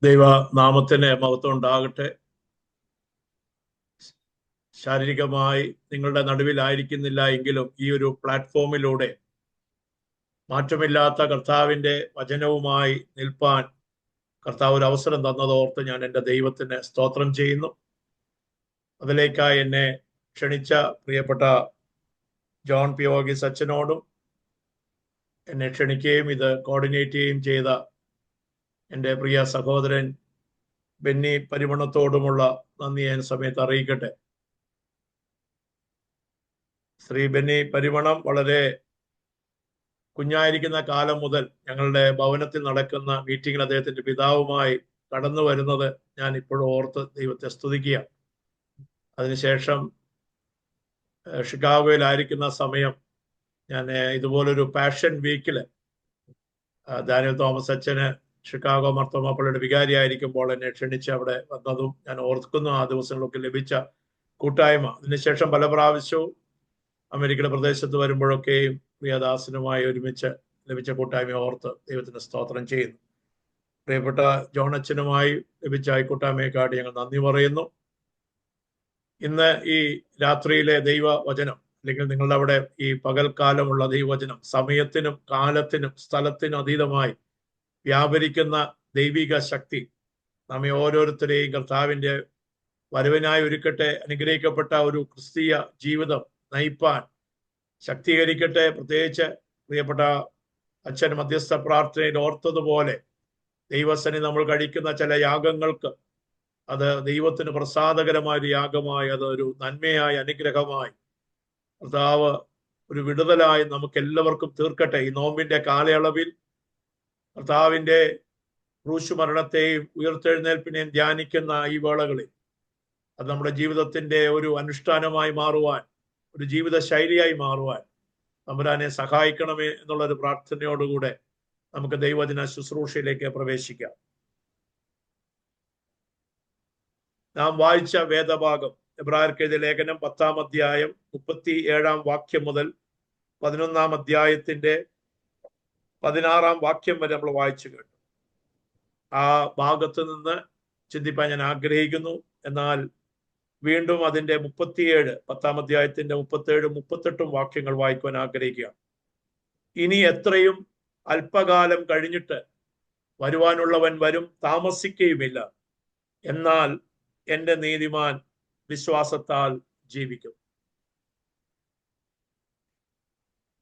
ദൈവ നാമത്തിന് മഹത്വം ഉണ്ടാകട്ടെ. ശാരീരികമായി നിങ്ങളുടെ നടുവിലായിരിക്കുന്നില്ല എങ്കിലും ഈ ഒരു പ്ലാറ്റ്ഫോമിലൂടെ മാറ്റമില്ലാത്ത കർത്താവിൻ്റെ വചനവുമായി നിൽപ്പാൻ കർത്താവ് ഒരു അവസരം തന്നതോർത്ത് ഞാൻ എൻ്റെ ദൈവത്തിന് സ്തോത്രം ചെയ്യുന്നു. അതിലേക്കായി എന്നെ ക്ഷണിച്ച പ്രിയപ്പെട്ട ജോൺ പിയോഗീസ് അച്ഛനോടും എന്നെ ക്ഷണിക്കുകയും ഇത് കോർഡിനേറ്റ് ചെയ്യുകയും ചെയ്ത എൻ്റെ പ്രിയ സഹോദരൻ ബെന്നി പരിമണത്തോടുമുള്ള നന്ദി ഞാൻ സമയത്ത് അറിയിക്കട്ടെ. ശ്രീ ബെന്നി പരിമണം വളരെ കുഞ്ഞായിരിക്കുന്ന കാലം മുതൽ ഞങ്ങളുടെ ഭവനത്തിൽ നടക്കുന്ന മീറ്റിങ്ങിൽ അദ്ദേഹത്തിന്റെ പിതാവുമായി കടന്നു വരുന്നത് ഞാൻ ഇപ്പോഴും ഓർത്ത് ദൈവത്തെ സ്തുതിക്കുക. അതിനുശേഷം ഷിക്കാഗോയിലായിരിക്കുന്ന സമയം ഞാൻ ഇതുപോലൊരു പാഷൻ വീക്കില് ഡാനിയൽ തോമസ് അച്ഛന് ഷിക്കാഗോ മർത്തോമാപ്പള്ളിയുടെ വികാരിയായിരിക്കുമ്പോൾ എന്നെ ക്ഷണിച്ച് അവിടെ വന്നതും ഞാൻ ഓർക്കുന്നു. ആ ദിവസങ്ങളൊക്കെ ലഭിച്ച കൂട്ടായ്മ. അതിനുശേഷം പല പ്രാവശ്യവും അമേരിക്കയുടെ പ്രദേശത്ത് വരുമ്പോഴൊക്കെയും പ്രിയദാസനുമായി ഒരുമിച്ച് ലഭിച്ച കൂട്ടായ്മ ഓർത്ത് ദൈവത്തിന് സ്തോത്രം ചെയ്യുന്നു. പ്രിയപ്പെട്ട ജോൺ അച്ഛനുമായി ലഭിച്ച ഈ കൂട്ടായ്മയെക്കാട്ടി ഞങ്ങൾ നന്ദി പറയുന്നു. ഇന്ന് ഈ രാത്രിയിലെ ദൈവവചനം അല്ലെങ്കിൽ നിങ്ങളുടെ അവിടെ ഈ പകൽക്കാലമുള്ള ദൈവവചനം സമയത്തിനും കാലത്തിനും സ്ഥലത്തിനും അതീതമായി വ്യാപരിക്കുന്ന ദൈവിക ശക്തി നമ്മെ ഓരോരുത്തരെയും കർത്താവിൻ്റെ വരവിനായി ഒരുക്കട്ടെ. അനുഗ്രഹിക്കപ്പെട്ട ഒരു ക്രിസ്തീയ ജീവിതം നയിപ്പാൻ ശക്തീകരിക്കട്ടെ. പ്രത്യേകിച്ച് പ്രിയപ്പെട്ട അച്ഛൻ മധ്യസ്ഥ പ്രാർത്ഥനയിൽ ഓർത്തതുപോലെ ദൈവസനി നമ്മൾ കഴിക്കുന്ന ചില യാഗങ്ങൾക്ക് അത് ദൈവത്തിന് പ്രസാദകരമായ ഒരു യാഗമായി, അതൊരു നന്മയായി, അനുഗ്രഹമായി കർത്താവ് ഒരു വിടുതലായി നമുക്ക് എല്ലാവർക്കും തീർക്കട്ടെ. ഈ നോമ്പിന്റെ കാലയളവിൽ കർത്താവിൻ്റെ ക്രൂശുമരണത്തെയും ഉയർത്തെഴുന്നേൽപ്പിനെയും ധ്യാനിക്കുന്ന ഈ വേളകളിൽ അത് നമ്മുടെ ജീവിതത്തിന്റെ ഒരു അനുഷ്ഠാനമായി മാറുവാൻ, ഒരു ജീവിത ശൈലിയായി മാറുവാൻ തമ്പുരാനെ സഹായിക്കണമേ എന്നുള്ളൊരു പ്രാർത്ഥനയോടുകൂടെ നമുക്ക് ദൈവവചന ശുശ്രൂഷയിലേക്ക് പ്രവേശിക്കാം. നാം വായിച്ച വേദഭാഗം എബ്രായർക്കെഴുതിയ ലേഖനം 10-ാം അധ്യായം 37-ാം വാക്യം മുതൽ 11-ാം അധ്യായത്തിന്റെ 16-ാം വാക്യം വരെ നമ്മൾ വായിച്ചു കേട്ടു. ആ ഭാഗത്ത് നിന്ന് ചിന്തിപ്പാൻ ഞാൻ ആഗ്രഹിക്കുന്നു. എന്നാൽ വീണ്ടും അതിന്റെ 37, 10-ാം അധ്യായത്തിന്റെ 37, 38 വാക്യങ്ങൾ വായിക്കുവാൻ ആഗ്രഹിക്കുകയാണ്. ഇനി എത്രയും അല്പകാലം കഴിഞ്ഞിട്ട് വരുവാനുള്ളവൻ വരും, താമസിക്കുകയുമില്ല. എന്നാൽ എൻ്റെ നീതിമാൻ വിശ്വാസത്താൽ ജീവിക്കും.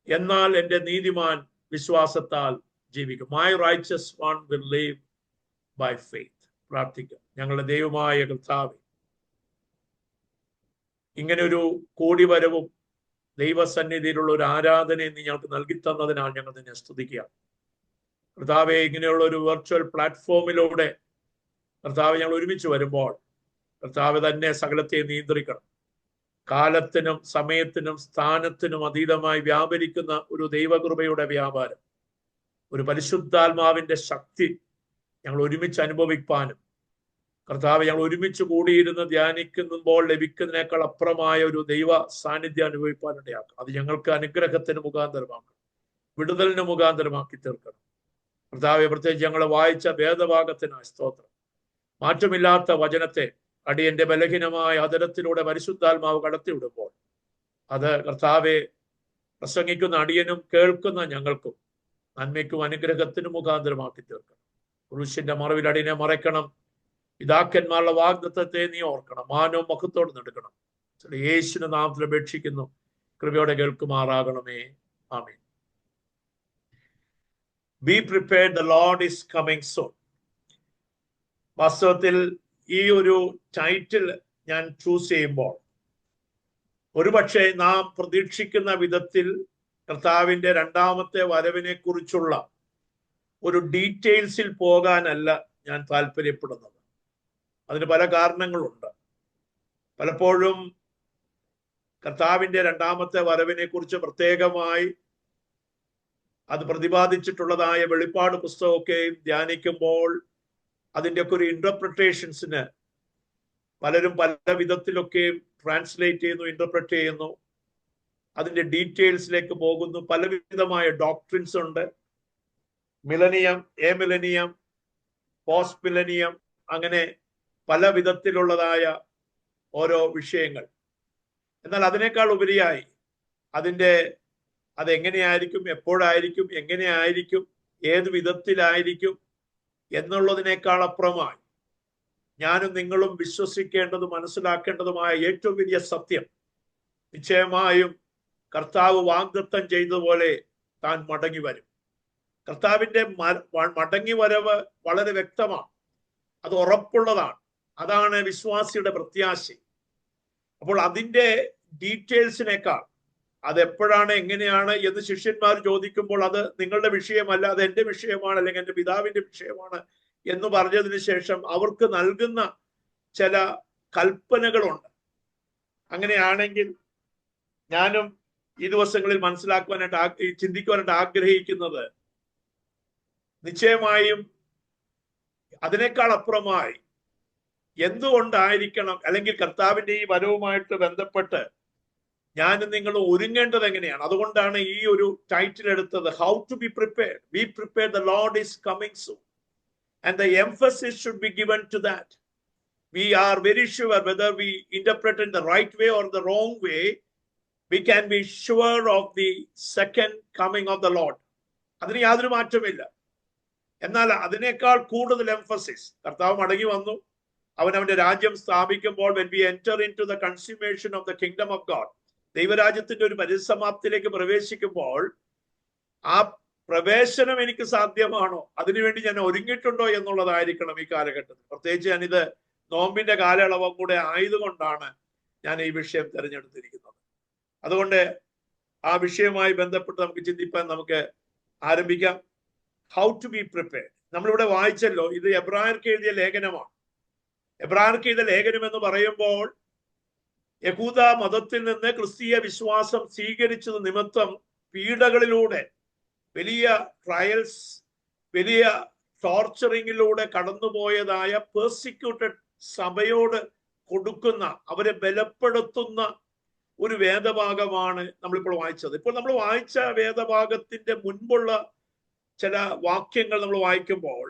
എന്നാൽ എൻ്റെ നീതിമാൻ വിശ്വാസത്താൽ ജീവിക്കും. My righteous one will live by faith. പ്രാർത്ഥിക്കാം. ഞങ്ങളുടെ ദൈവമായ കർത്താവേ, ഇങ്ങനെ ഒരു കൂടിവരവും ദൈവസന്നിധിയിലുള്ള ഒരു ആരാധനയും നീ ഞങ്ങൾക്ക് നൽകി തന്നതിനാൽ ഞങ്ങൾ നിന്നെ സ്തുതിക്കുക. കർത്താവെ, ഇങ്ങനെയുള്ള ഒരു വെർച്വൽ പ്ലാറ്റ്ഫോമിലൂടെ കർത്താവ് ഞങ്ങൾ ഒരുമിച്ച് വരുമ്പോൾ കർത്താവ് തന്നെ സകലത്തെ നിയന്ത്രിക്കണം. കാലത്തിനും സമയത്തിനും സ്ഥാനത്തിനും അതീതമായി വ്യാപരിക്കുന്ന ഒരു ദൈവകൃപയുടെ വ്യാപാരം, ഒരു പരിശുദ്ധാത്മാവിന്റെ ശക്തി ഞങ്ങൾ ഒരുമിച്ച് അനുഭവിപ്പാനും കർത്താവ് ഞങ്ങൾ ഒരുമിച്ച് കൂടിയിരുന്ന് ധ്യാനിക്കുമ്പോൾ ലഭിക്കുന്നതിനേക്കാൾ അപ്പുറമായ ഒരു ദൈവ സാന്നിധ്യം അനുഭവിപ്പാനിടയാക്കും. അത് ഞങ്ങൾക്ക് അനുഗ്രഹത്തിന് മുഖാന്തരമാക്കണം, വിടുതലിന് മുഖാന്തരമാക്കി തീർക്കണം. കർത്താവെ, പ്രത്യേകിച്ച് ഞങ്ങൾ വായിച്ച വേദഭാഗത്തിനായി സ്തോത്രം. മാറ്റമില്ലാത്ത വചനത്തെ അടിയന്റെ ബലഹീനമായ അതരത്തിലൂടെ പരിശുദ്ധാത്മാവ് കടത്തിവിടുമ്പോൾ അത് കർത്താവെ പ്രസംഗിക്കുന്ന അടിയനും കേൾക്കുന്ന ഞങ്ങൾക്കും നന്മയ്ക്കും അനുഗ്രഹത്തിനും മുഖാന്തരമാക്കി തീർക്കണം. ക്രൂശിന്റെ മറവിൽ അടിയനെ മറയ്ക്കണം. പിതാക്കന്മാരുടെ വാഗ്ദത്തത്തെ നീ ഓർക്കണം. മാനവും മഹത്വത്തോടെ നടക്കണം. യേശുവിന്റെ നാമത്തിൽ അപേക്ഷിക്കുന്നു, കൃപയോടെ കേൾക്കുമാറാകണമേ. ആമേൻ. Be prepared, the Lord is coming soon. വാസ്തവത്തിൽ ഈ ഒരു ടൈറ്റിൽ ഞാൻ ചൂസ് ചെയ്യുമ്പോൾ ഒരുപക്ഷെ നാം പ്രതീക്ഷിക്കുന്ന വിധത്തിൽ കർത്താവിന്റെ രണ്ടാമത്തെ വരവിനെ കുറിച്ചുള്ള ഒരു ഡീറ്റെയിൽസിൽ പോകാനല്ല ഞാൻ താല്പര്യപ്പെടുന്നത്. അതിന് പല കാരണങ്ങളുണ്ട്. പലപ്പോഴും കർത്താവിന്റെ രണ്ടാമത്തെ വരവിനെ കുറിച്ച് പ്രത്യേകമായി അത് പ്രതിപാദിച്ചിട്ടുള്ളതായ വെളിപ്പാട് പുസ്തകമൊക്കെയും ധ്യാനിക്കുമ്പോൾ അതിൻ്റെയൊക്കെ ഒരു ഇന്റർപ്രിട്ടേഷൻസിന് പലരും പല വിധത്തിലൊക്കെയും ട്രാൻസ്ലേറ്റ് ചെയ്യുന്നു, ഇന്റർപ്രറ്റ് ചെയ്യുന്നു, അതിന്റെ ഡീറ്റെയിൽസിലേക്ക് പോകുന്നു. പലവിധമായ ഡോക്ട്രിൻസ് ഉണ്ട്. മിലനിയം, എ മിലനിയം, പോസ്റ്റ് മില്ലനിയം, അങ്ങനെ പല വിധത്തിലുള്ളതായ ഓരോ വിഷയങ്ങൾ. എന്നാൽ അതിനേക്കാൾ ഉപരിയായി അതെങ്ങനെയായിരിക്കും, എപ്പോഴായിരിക്കും, എങ്ങനെയായിരിക്കും, ഏത് വിധത്തിലായിരിക്കും എന്നുള്ളതിനേക്കാൾ അപ്പുറമായി ഞാനും നിങ്ങളും വിശ്വസിക്കേണ്ടതും മനസ്സിലാക്കേണ്ടതുമായ ഏറ്റവും വലിയ സത്യം, നിശ്ചയമായും കർത്താവ് വാഗ്ദത്തം ചെയ്തതുപോലെ താൻ മടങ്ങി വരും. കർത്താവിന്റെ മടങ്ങി വരവ് വളരെ വ്യക്തമാണ്, അത് ഉറപ്പുള്ളതാണ്. അതാണ് വിശ്വാസിയുടെ പ്രത്യാശ. അപ്പോൾ അതിന്റെ ഡീറ്റെയിൽസിനേക്കാൾ അതെപ്പോഴാണ്, എങ്ങനെയാണ് എന്ന് ശിഷ്യന്മാർ ചോദിക്കുമ്പോൾ അത് നിങ്ങളുടെ വിഷയമല്ല, അത് എൻ്റെ വിഷയമാണ്, അല്ലെങ്കിൽ എൻ്റെ പിതാവിന്റെ വിഷയമാണ് എന്ന് പറഞ്ഞതിന് ശേഷം അവർക്ക് നൽകുന്ന ചില കൽപ്പനകളുണ്ട്. അങ്ങനെയാണെങ്കിൽ ഞാനും ഈ ദിവസങ്ങളിൽ ചിന്തിക്കുവാനായിട്ട് ആഗ്രഹിക്കുന്നത്, നിശ്ചയമായും അതിനേക്കാൾ അപ്പുറമായി എന്തുകൊണ്ടായിരിക്കണം, അല്ലെങ്കിൽ കർത്താവിന്റെ ഈ വരവുമായിട്ട് ബന്ധപ്പെട്ട് ഞാനും നിങ്ങൾ ഒരുങ്ങേണ്ടത് എങ്ങനെയാണ്. അതുകൊണ്ടാണ് ഈ ഒരു ടൈറ്റിൽ എടുത്തത്, how to be prepared. Be prepared, the Lord is coming soon. And the emphasis should be given to that. We are very sure, whether we interpret in the right way or the wrong way, we can be sure of the second coming of the Lord. അതിന് യാതൊരു മാറ്റമില്ല. എന്നാൽ അതിനേക്കാൾ കൂടുതൽ emphasis, കർത്താവ് മടങ്ങി വന്നു, അവന്റെ രാജ്യം സ്ഥാപിക്കുമ്പോൾ, when we enter into the consummation of the kingdom of God, ദൈവരാജ്യത്തിന്റെ ഒരു പരിസമാപ്തിയിലേക്ക് പ്രവേശിക്കുമ്പോൾ, ആ പ്രവേശനം എനിക്ക് സാധ്യമാണോ, അതിനുവേണ്ടി ഞാൻ ഒരുങ്ങിയിട്ടുണ്ടോ എന്നുള്ളതായിരിക്കണം ഈ കാലഘട്ടത്തിൽ. പ്രത്യേകിച്ച് ഞാനിത് നോമ്പിന്റെ കാലയളവും കൂടെ ആയതുകൊണ്ടാണ് ഞാൻ ഈ വിഷയം തിരഞ്ഞെടുത്തിരിക്കുന്നത്. അതുകൊണ്ട് ആ വിഷയവുമായി ബന്ധപ്പെട്ട് നമുക്ക് ചിന്തിപ്പാൻ നമുക്ക് ആരംഭിക്കാം. How to be prepared. നമ്മളിവിടെ വായിച്ചല്ലോ, ഇത് എബ്രായർക്ക് എഴുതിയ ലേഖനമാണ്. എബ്രായർക്ക് എഴുതിയ ലേഖനം എന്ന് പറയുമ്പോൾ, യഹൂദ മതത്തിൽ നിന്ന് ക്രിസ്തീയ വിശ്വാസം സ്വീകരിച്ചത് നിമിത്തം പീഡകളിലൂടെ, വലിയ ട്രയൽസ്, വലിയ ടോർച്ചറിങ്ങിലൂടെ കടന്നുപോയതായ പെർസിക്യൂട്ടഡ് സഭയോട് കൊടുക്കുന്ന, അവരെ ബലപ്പെടുത്തുന്ന ഒരു വേദഭാഗമാണ് നമ്മളിപ്പോൾ വായിച്ചത്. ഇപ്പോൾ നമ്മൾ വായിച്ച വേദഭാഗത്തിന്റെ മുൻപുള്ള ചില വാക്യങ്ങൾ നമ്മൾ വായിക്കുമ്പോൾ,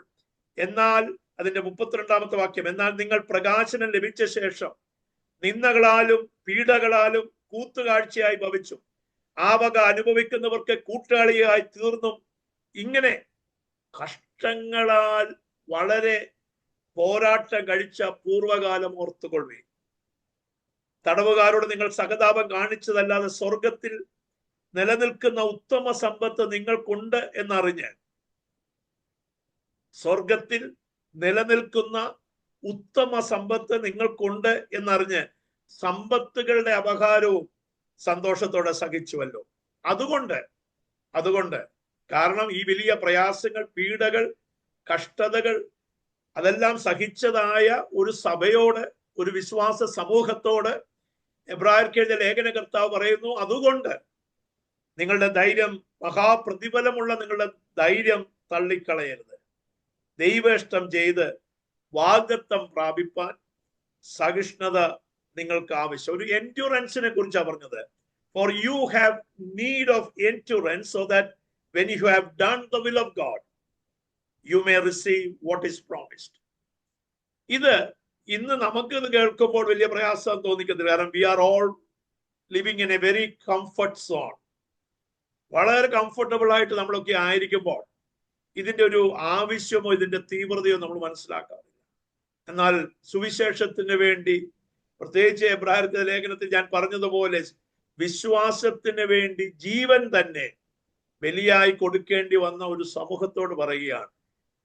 എന്നാൽ അതിന്റെ 32ാമത്തെ വാക്യം, എന്നാൽ നിങ്ങൾ പ്രകാശനം ലഭിച്ച ശേഷം നിന്ദകളാലും പീഡകളാലും കൂത്തുകാഴ്ചയായി ഭവിച്ചു, ആ വക അനുഭവിക്കുന്നവർക്ക് കൂട്ടാളിയായി തീർന്നും, ഇങ്ങനെ കഷ്ടങ്ങളാൽ വളരെ പോരാട്ടം കഴിച്ച പൂർവകാലം ഓർത്തുകൊള്ളുവേ. തടവുകാരോട് നിങ്ങൾ സഹതാപം കാണിച്ചതല്ലാതെ സ്വർഗത്തിൽ നിലനിൽക്കുന്ന ഉത്തമ സമ്പത്ത് നിങ്ങൾക്കുണ്ട് എന്നറിഞ്ഞ്, സ്വർഗത്തിൽ നിലനിൽക്കുന്ന ഉത്തമ സമ്പത്ത് നിങ്ങൾക്കുണ്ട് എന്നറിഞ്ഞ് സമ്പത്തുകളുടെ അപകാരവും സന്തോഷത്തോടെ സഹിച്ചുവല്ലോ. അതുകൊണ്ട് കാരണം ഈ വലിയ പ്രയാസങ്ങൾ, പീഡകൾ, കഷ്ടതകൾ അതെല്ലാം സഹിച്ചതായ ഒരു സഭയോട്, ഒരു വിശ്വാസ സമൂഹത്തോട് എബ്രായർക്ക് എഴുതിയ ലേഖനകർത്താവ് പറയുന്നു, അതുകൊണ്ട് നിങ്ങളുടെ ധൈര്യം, മഹാപ്രതിഫലമുള്ള നിങ്ങളുടെ ധൈര്യം തള്ളിക്കളയരുത്. ദൈവേഷ്ടം ചെയ്ത് വാഗ്ദത്തം പ്രാപിപ്പാൻ സഹിഷ്ണുത നിങ്ങൾക്ക് ആവശ്യം. ഒരു എൻഡ്യൂറൻസിനെ കുറിച്ചാണ് പറഞ്ഞത്. For you have need of endurance, so that when you have done the will of God, you may receive what is promised. ഇത് ഇന്ന് നമുക്ക് ഇത് കേൾക്കുമ്പോൾ വലിയ പ്രയാസം തോന്നിക്കുന്നില്ല. കാരണം we are all living in a very comfort zone. വളരെ comfortable ആയിട്ട് നമ്മളൊക്കെ ആയിരിക്കുമ്പോൾ ഇതിന്റെ ഒരു ആവശ്യമോ ഇതിന്റെ തീവ്രതയോ നമ്മൾ മനസ്സിലാക്കാറില്ല. എന്നാൽ സുവിശേഷത്തിന് വേണ്ടി, പ്രത്യേകിച്ച് എബ്രായർക്ക് ലേഖനത്തിൽ ഞാൻ പറഞ്ഞതുപോലെ, വിശ്വാസത്തിന് വേണ്ടി ജീവൻ തന്നെ ബലിയായി കൊടുക്കേണ്ടി വന്ന ഒരു സമൂഹത്തോട് പറയുകയാണ്,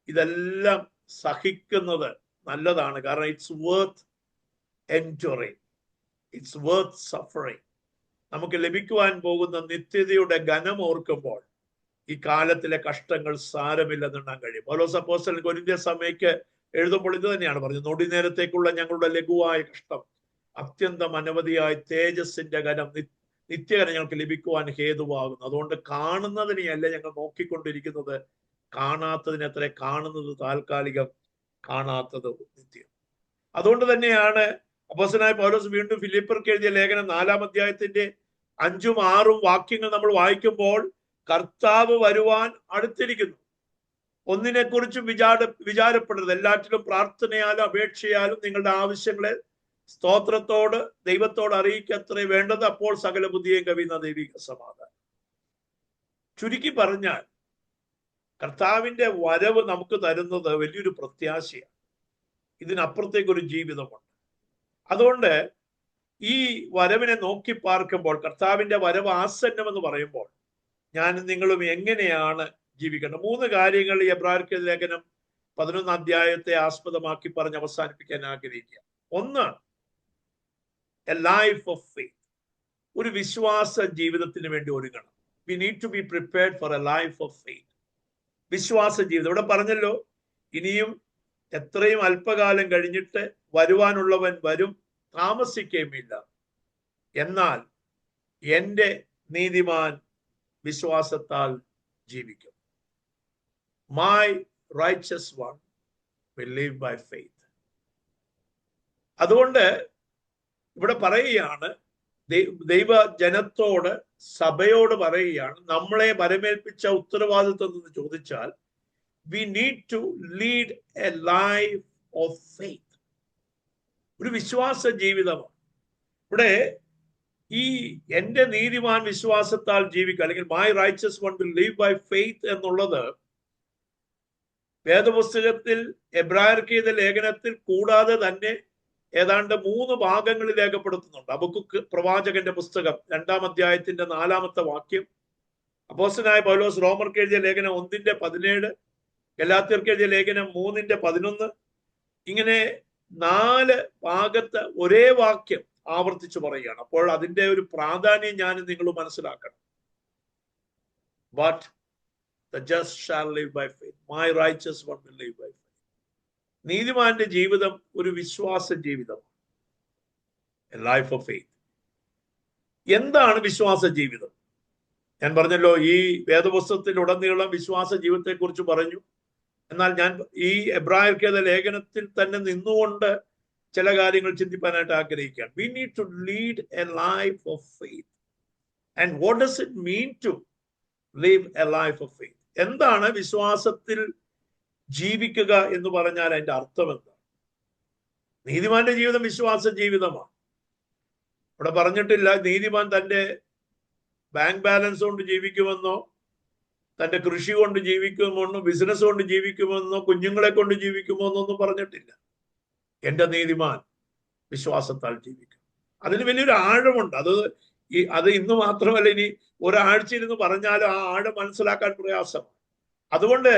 ഇതെല്ലാം സഹിക്കുന്നത് നല്ലതാണ്. കാരണം it's worth enduring, it's worth suffering. നമുക്ക് ലഭിക്കുവാൻ പോകുന്ന നിത്യതയുടെ ഘനം ഓർക്കുമ്പോൾ ഈ കാലത്തിലെ കഷ്ടങ്ങൾ സാരമില്ലെന്നെണ്ണാൻ കഴിയും. പൗലോസ് അപ്പോസ്തലൻ കൊരിന്ത്യർ സഭയ്ക്ക് എഴുതുമ്പോൾ ഇത് തന്നെയാണ് പറഞ്ഞത്, നൊടി നേരത്തേക്കുള്ള ഞങ്ങളുടെ ലഘുവായ കഷ്ടം അത്യന്തം അനവധിയായ തേജസ്സിന്റെ ഘനം, നിത്യഘനം ഞങ്ങൾക്ക് ലഭിക്കുവാൻ ഹേതുവാകുന്നു. അതുകൊണ്ട് കാണുന്നതിനെയല്ല ഞങ്ങൾ നോക്കിക്കൊണ്ടിരിക്കുന്നത്, കാണാത്തതിനെത്ര, കാണുന്നത് താൽക്കാലികം, കാണാത്തത് നിത്യം. അതുകൊണ്ട് തന്നെയാണ് അപ്പോസ്തലനായ പൗലോസ് വീണ്ടും ഫിലിപ്പിയർക്ക് എഴുതിയ ലേഖനം 4-ാം അധ്യായത്തിന്റെ 5-6 വാക്യങ്ങൾ നമ്മൾ വായിക്കുമ്പോൾ, കർത്താവ് വരുവാൻ അടുത്തിരിക്കുന്നു. ഒന്നിനെക്കുറിച്ചും വിചാരപ്പെടരുത്. എല്ലാറ്റിലും പ്രാർത്ഥനയാലും അപേക്ഷയാലും നിങ്ങളുടെ ആവശ്യങ്ങളെ സ്തോത്രത്തോട് ദൈവത്തോട് അറിയിക്കത്രേ വേണ്ടത്. അപ്പോൾ സകല ബുദ്ധിയെ കവിയുന്ന ദൈവിക സമാധാനം. ചുരുക്കി പറഞ്ഞാൽ കർത്താവിന്റെ വരവ് നമുക്ക് തരുന്നത് വലിയൊരു പ്രത്യാശയാണ്. ഇതിനപ്പുറത്തേക്കൊരു ജീവിതമുണ്ട്. അതുകൊണ്ട് ഈ വരവിനെ നോക്കി പാർക്കുമ്പോൾ, കർത്താവിന്റെ വരവ് ആസന്നമെന്ന് പറയുമ്പോൾ ഞാനും നിങ്ങളും എങ്ങനെയാണ് ജീവിക്കേണ്ടത്? 3 കാര്യങ്ങൾ ഈ എബ്രായർക്ക് ലേഖനം 11 അധ്യായത്തെ ആസ്പദമാക്കി പറഞ്ഞ് അവസാനിപ്പിക്കാൻ ആഗ്രഹിക്കുക. ഒന്ന്, എ ലൈഫ് ഓഫ് ഫെയ്ത്ത്. ഒരു വിശ്വാസ ജീവിതത്തിന് വേണ്ടി ഒരുങ്ങണം. We need to be prepared for a life of faith. വിശ്വാസ ജീവിതം. ഇവിടെ പറഞ്ഞല്ലോ, ഇനിയും എത്രയും അല്പകാലം കഴിഞ്ഞിട്ട് വരുവാനുള്ളവൻ വരും, താമസിക്കുകയുമില്ല. എന്നാൽ എൻ്റെ നീതിമാൻ വിശ്വാസത്താൽ ജീവിക്കും. My righteous one will live by faith. അതുകൊണ്ട് ഇവിടെ പറയുകയാണ്, ദൈവജനത്തോട്, സഭയോട് പറയുകയാണ്, നമ്മളെ വരമേൽപ്പിച്ച ഉത്തരവാദിത്വം എന്ന് ചോദിച്ചാൽ we need to lead a life of faith. ഒരു വിശ്വാസ ജീവിതമാണ്. ഇവിടെ ഈ എൻ്റെ നീതിമാൻ വിശ്വാസത്താൽ ജീവിക്കുക, അല്ലെങ്കിൽ my righteous one will live by faith എന്നുള്ളത് വേദപുസ്തകത്തിൽ എബ്രായർക്ക് ലേഖനത്തിൽ കൂടാതെ തന്നെ ഏതാണ്ട് 3 ഭാഗങ്ങളിൽ രേഖപ്പെടുത്തുന്നുണ്ട്. ഹബക്കൂക്ക് പ്രവാചകന്റെ പുസ്തകം 2-ാം അധ്യായത്തിന്റെ 4-ാമത്തെ വാക്യം, അപ്പോസ്തലനായ പൗലോസ് റോമർക്ക് എഴുതിയ ലേഖനം 1:17, ഗലാത്യർക്ക് എഴുതിയ ലേഖനം 3:11. ഇങ്ങനെ 4 ഭാഗത്ത് ഒരേ വാക്യം ആവർത്തിച്ചു പറയുകയാണ്. അപ്പോൾ അതിന്റെ ഒരു പ്രാധാന്യം ഞാൻ നിങ്ങൾ മനസ്സിലാക്കണം. But the just shall live by faith. My righteous one will live by faith. നീതിമാന്റെ ജീവിതം ഒരു വിശ്വാസ ജീവിതമാണ്. A life of faith. എന്താണ് വിശ്വാസ ജീവിതം? ഞാൻ പറഞ്ഞല്ലോ, ഈ വേദപുസ്തകത്തിൽ ഉടനീളം വിശ്വാസ ജീവിതത്തെ കുറിച്ച് പറഞ്ഞു. എന്നാൽ ഞാൻ ഈ എബ്രായർക്ക് ലേഖനത്തിൽ തന്നെ നിന്നുകൊണ്ട് ചില കാര്യങ്ങൾ ചിന്തിപ്പാനായിട്ട് ആഗ്രഹിക്കുകയാണ്. We need to lead a life of faith. And what does it mean to live a life of faith? എന്താണ് വിശ്വാസത്തിൽ ജീവിക്കുക എന്ന് പറഞ്ഞാൽ അതിന്റെ അർത്ഥം എന്താണ്? നീതിമാന്റെ ജീവിതം വിശ്വാസ ജീവിതമാണ്. ഇവിടെ പറഞ്ഞിട്ടില്ല നീതിമാൻ തന്റെ ബാങ്ക് ബാലൻസ് കൊണ്ട് ജീവിക്കുമെന്നോ, തന്റെ കൃഷി കൊണ്ട് ജീവിക്കുമെന്നോ, ബിസിനസ് കൊണ്ട് ജീവിക്കുമെന്നോ, കുഞ്ഞുങ്ങളെ കൊണ്ട് ജീവിക്കുമോ എന്നൊന്നും പറഞ്ഞിട്ടില്ല. എൻ്റെ നീതിമാൻ വിശ്വാസത്താൽ ജീവിക്കും. അതിന് വലിയൊരു ആഴമുണ്ട്. അത് ഇന്ന് മാത്രമല്ല, ഇനി ഒരാഴ്ചയിരുന്ന് പറഞ്ഞാലും ആ ആഴം മനസ്സിലാക്കാൻ പ്രയാസമാണ്. അതുകൊണ്ട്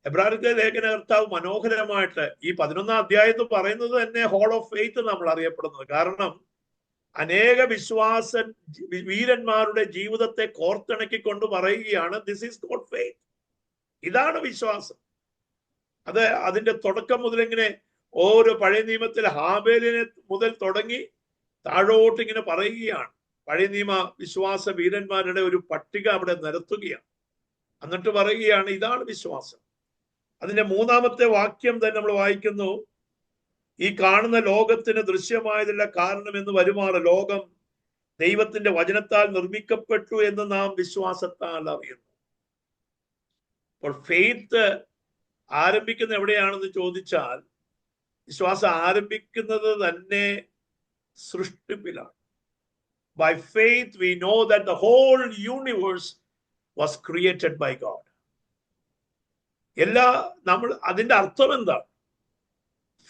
എബ്രായർക്ക് ലേഖനകർത്താവ് മനോഹരമായിട്ട് ഈ 11-ാം അധ്യായത്തിൽ പറയുന്നത് തന്നെ ഹോൾ ഓഫ് ഫെയ്ത്ത് നമ്മൾ അറിയപ്പെടുന്നത്. കാരണം അനേക വീരന്മാരുടെ ജീവിതത്തെ കോർത്തിണക്കിക്കൊണ്ട് പറയുകയാണ്, ദിസ് ഈസ് ഗോഡ് ഫെയ്ത്ത്. ഇതാണ് വിശ്വാസം. അതിന്റെ തുടക്കം മുതലിങ്ങനെ ഓരോ പഴയ നിയമത്തിൽ ഹാബേലിനെ മുതൽ തുടങ്ങി താഴോട്ട് ഇങ്ങനെ പറയുകയാണ്. പഴയ നിയമ വിശ്വാസ വീരന്മാരുടെ ഒരു പട്ടിക അവിടെ നിരത്തുകയാണ്. എന്നിട്ട് പറയുകയാണ്, ഇതാണ് വിശ്വാസം. അതിന്റെ 3-ാമത്തെ വാക്യം തന്നെ നമ്മൾ വായിക്കുന്നു, ഈ കാണുന്ന ലോകത്തിന് ദൃശ്യമായതില്ല കാരണം എന്ന് വരുമാറ് ലോകം ദൈവത്തിന്റെ വചനത്താൽ നിർമ്മിക്കപ്പെട്ടു എന്ന് നാം വിശ്വാസത്താൽ അറിയുന്നു. അപ്പോൾ ഫെയ്ത്ത് ആരംഭിക്കുന്ന എവിടെയാണെന്ന് ചോദിച്ചാൽ, വിശ്വാസം ആരംഭിക്കുന്നത് തന്നെ സൃഷ്ടിപ്പിലാണ്. By faith we know that the whole universe was created by God. അതിന്റെ അർത്ഥം എന്താണ്?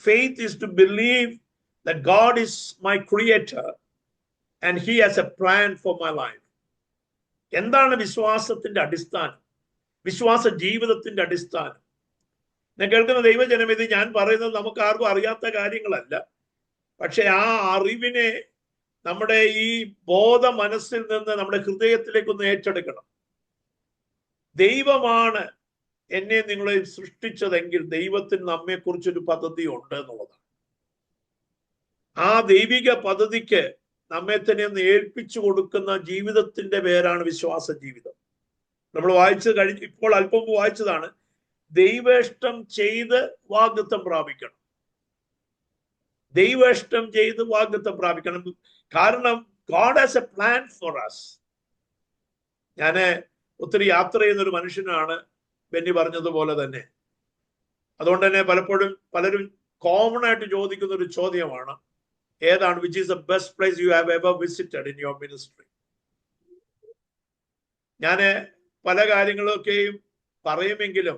Faith is to believe that God is my creator and he has a plan for my life. എന്താണ് വിശ്വാസത്തിന്റെ അടിസ്ഥാനം? വിശ്വാസ ജീവിതത്തിന്റെ അടിസ്ഥാനം. ഞാൻ കേൾക്കുന്ന ദൈവജനം, ഇത് ഞാൻ പറയുന്നത് നമുക്ക് ആർക്കും അറിയാത്ത കാര്യങ്ങളല്ല. പക്ഷെ ആ അറിവിനെ നമ്മുടെ ഈ ബോധ മനസ്സിൽ നിന്ന് നമ്മുടെ ഹൃദയത്തിലേക്കൊന്ന് ഏറ്റെടുക്കണം. ദൈവമാണ് എന്നെ നിങ്ങളെ സൃഷ്ടിച്ചതെങ്കിൽ ദൈവത്തിന് നമ്മെക്കുറിച്ചൊരു പദ്ധതി ഉണ്ട് എന്നുള്ളതാണ്. ആ ദൈവിക പദ്ധതിക്ക് നമ്മെ തന്നെ ഒന്ന് ഏൽപ്പിച്ചു കൊടുക്കുന്ന ജീവിതത്തിന്റെ പേരാണ് വിശ്വാസ ജീവിതം. നമ്മൾ ഇപ്പോൾ അല്പം വായിച്ചതാണ്, ദൈവേഷ്ടം ചെയ്ത് വാഗ്ദത്തം പ്രാപിക്കണം. ദൈവേഷ്ടം ചെയ്ത് വാഗ്ദത്തം പ്രാപിക്കണം. കാരണം God has a plan for us. ഞാൻ ഒത്തിരി യാത്ര ചെയ്യുന്നൊരു മനുഷ്യനാണ്. ബെന്നി പറഞ്ഞതുപോലെ തന്നെ. അതുകൊണ്ട് തന്നെ പലപ്പോഴും പലരും കോമൺ ആയിട്ട് ചോദിക്കുന്ന ഒരു ചോദ്യമാണ്, ഏതാണ് which is the best place you have ever visited in your ministry? ഞാൻ പല കാര്യങ്ങളൊക്കെയും പറയുമെങ്കിലും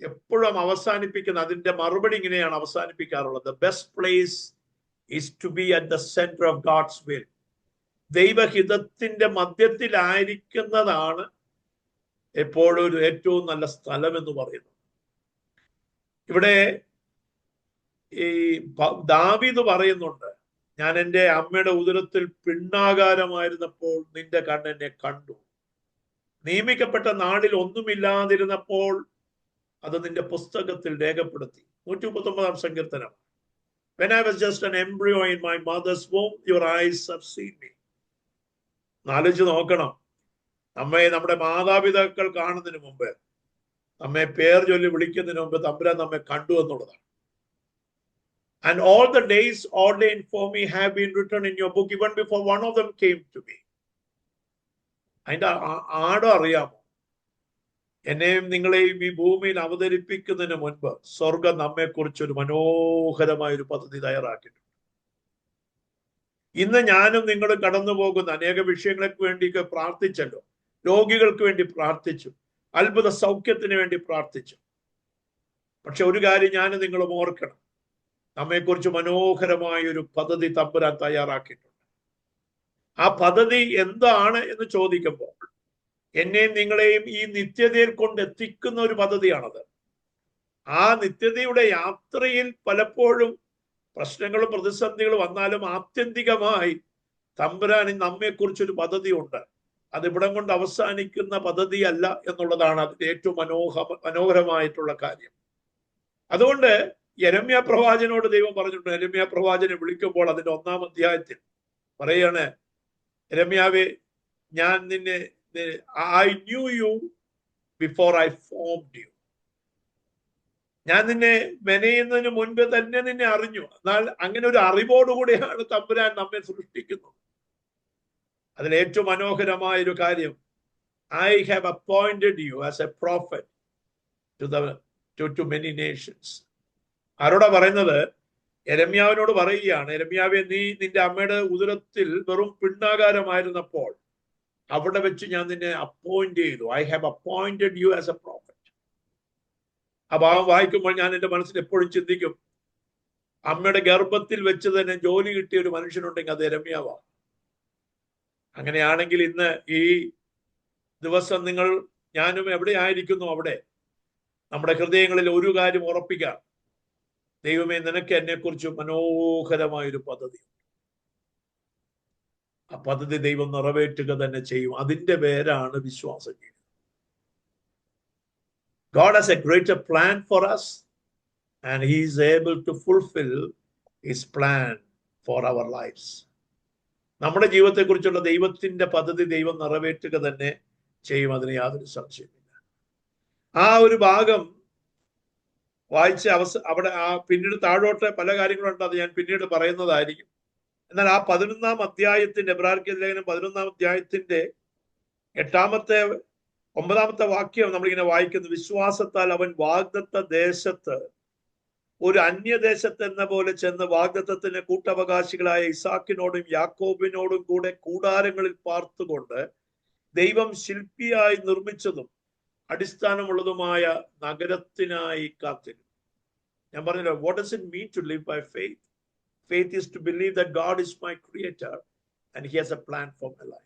എപ്പോഴും അവസാനിപ്പിക്കുന്ന അതിന്റെ മറുപടി ഇങ്ങനെയാണ് അവസാനിപ്പിക്കാറുള്ളത്: the best place is to be at the centre of God's will. ദൈവഹിതത്തിന്റെ മധ്യത്തിലായിരിക്കുന്നതാണ് എപ്പോഴും ഒരു ഏറ്റവും നല്ല സ്ഥലം എന്ന് പറയുന്നത്. ഇവിടെ ഈ ദാവീദ് പറയുന്നുണ്ട്, ഞാൻ എൻ്റെ അമ്മയുടെ ഉദരത്തിൽ പിണ്ണാകാരമായിരുന്നപ്പോൾ നിന്റെ കണ്ണെന്നെ കണ്ടു. നിയമിക്കപ്പെട്ട നാളിൽ ഒന്നുമില്ലാതിരുന്നപ്പോൾ അത് നിന്റെ പുസ്തകത്തിൽ രേഖപ്പെടുത്തി. 139-ാം സങ്കീർത്തനം. When I was just an embryo in my mother's womb, your eyes have seen me. ആലോചിച്ച് നോക്കണം, നമ്മുടെ മാതാപിതാക്കൾ കാണുന്നതിന് മുമ്പ്, നമ്മെ പേർ ചൊല്ലി വിളിക്കുന്നതിന് മുമ്പ് തമ്പുരാൻ നമ്മെ കണ്ടു എന്നുള്ളതാണ്. And all the days ordained for me have been written in your book even before one of them came to me. അതിന്റെ ആടം അറിയാമോ? എന്നെയും നിങ്ങളെയും ഈ ഭൂമിയിൽ അവതരിപ്പിക്കുന്നതിന് മുൻപ് സ്വർഗം നമ്മെക്കുറിച്ചൊരു മനോഹരമായ ഒരു പദ്ധതി തയ്യാറാക്കിയിട്ടുണ്ട്. ഇന്ന് ഞാനും നിങ്ങളും കടന്നു പോകുന്ന അനേക വിഷയങ്ങൾക്ക് വേണ്ടിയൊക്കെ പ്രാർത്ഥിച്ചല്ലോ. രോഗികൾക്ക് വേണ്ടി പ്രാർത്ഥിച്ചു, അത്ഭുത സൗഖ്യത്തിന് വേണ്ടി പ്രാർത്ഥിച്ചു. പക്ഷെ ഒരു കാര്യം ഞാനും നിങ്ങളും ഓർക്കണം, നമ്മെക്കുറിച്ച് മനോഹരമായ ഒരു പദ്ധതി തമ്പുരാൻ തയ്യാറാക്കിയിട്ടുണ്ട്. ആ പദ്ധതി എന്താണ് എന്ന് ചോദിക്കുമ്പോൾ എന്നെയും നിങ്ങളെയും ഈ നിത്യതയിൽ കൊണ്ടെത്തിക്കുന്ന ഒരു പദ്ധതിയാണത്. ആ നിത്യതയുടെ യാത്രയിൽ പലപ്പോഴും പ്രശ്നങ്ങളും പ്രതിസന്ധികളും വന്നാലും ആത്യന്തികമായി തമ്പുരാൻ നമ്മെക്കുറിച്ചൊരു പദ്ധതി ഉണ്ട്. അത് ഇവിടം കൊണ്ട് അവസാനിക്കുന്ന പദ്ധതിയല്ല എന്നുള്ളതാണ് അതിന്റെ ഏറ്റവും മനോഹരമായിട്ടുള്ള കാര്യം. അതുകൊണ്ട് യെരമ്യാ പ്രവാചകനോട് ദൈവം പറഞ്ഞിട്ടുണ്ട്. യെരമ്യാ പ്രവാചകനെ വിളിക്കുമ്പോൾ അതിന്റെ 1-ാം അധ്യായത്തിൽ പറയാണ്, യെരമ്യാവേ, ഞാൻ നിന്നെ, I knew you before I formed you. ഞാൻ നിന്നെ മെനയുന്നതിന് മുൻപ് തന്നെ നിന്നെ അറിഞ്ഞു. എന്നാൽ അങ്ങനെ ഒരു അറിവോടുകൂടിയാണ് തമ്പുരാൻ നമ്മെ സൃഷ്ടിക്കുന്നത്. അതിൽ ഏറ്റവും മനോഹരമായ ഒരു കാര്യം, I have appointed you as a prophet to many nations. ആരോടാ പറയുന്നത്? യെരമ്യാവിനോട് പറയുകയാണ്, യെരമ്യാവേ, നീ നിന്റെ അമ്മയുടെ ഉദരത്തിൽ വെറും പിണ്ണാകാരമായിരുന്നപ്പോൾ അവിടെ വെച്ച് ഞാൻ നിന്നെ അപ്പോയിന്റ് ചെയ്തു. I have appointed you as a prophet. ആ ഭാഗം വായിക്കുമ്പോൾ ഞാൻ എൻ്റെ മനസ്സിൽ എപ്പോഴും ചിന്തിക്കും, അമ്മയുടെ ഗർഭത്തിൽ വെച്ച് തന്നെ ജോലി കിട്ടിയ ഒരു മനുഷ്യനുണ്ടെങ്കിൽ അത് യെരമ്യാവാണ്. അങ്ങനെയാണെങ്കിൽ ഇന്ന് ഈ ദിവസം ഞാനും എവിടെ ആയിരിക്കുന്നു അവിടെ നമ്മുടെ ഹൃദയങ്ങളിൽ ഒരു കാര്യം ഉറപ്പിക്കാം, ദൈവമേ, നിനക്ക് എന്നെക്കുറിച്ച് മനോഹരമായൊരു പദ്ധതി. ആ പദ്ധതി ദൈവം നിറവേറ്റുക തന്നെ ചെയ്യും. അതിന്റെ പേരാണ് വിശ്വാസം. God has a greater plan for us and he is able to fulfill his plan for our lives. നമ്മുടെ ജീവിതത്തെക്കുറിച്ചുള്ള ദൈവത്തിന്റെ പദ്ധതി ദൈവം നിറവേറ്റുക തന്നെ ചെയ്യും, അതിന് യാതൊരു സംശയമില്ല. ആ ഒരു ഭാഗം വായിച്ച് അവിടെ പിന്നീട് താഴോട്ട് പല കാര്യങ്ങളുണ്ട്, അത് ഞാൻ പിന്നീട് പറയുന്നതായിരിക്കും. എന്നാൽ ആ 11-ാം അധ്യായത്തിന്റെ, എബ്രായർക്ക് ലേഖനം 11-ാം അധ്യായത്തിന്റെ 9-ാമത്തെ വാക്യം നമ്മളിങ്ങനെ വായിക്കുന്നു. വിശ്വാസത്താൽ അവൻ വാഗ്ദത്ത ദേശത്ത് ഒരു അന്യദേശത്ത് എന്ന പോലെ ചെന്ന് വാഗ്ദത്തത്തിന് കൂട്ടവകാശികളായ ഇസാക്കിനോടും യാക്കോബിനോടും കൂടെ കൂടാരങ്ങളിൽ പാർത്തുകൊണ്ട് ദൈവം ശില്പിയായി നിർമ്മിച്ചതും അടിസ്ഥാനമുള്ളതുമായ നഗരത്തിനായി കാത്തിരുന്നു. ഞാൻ പറഞ്ഞല്ലോ, what does it mean to live by faith? Faith is to believe that God is my creator and he has a plan for my life.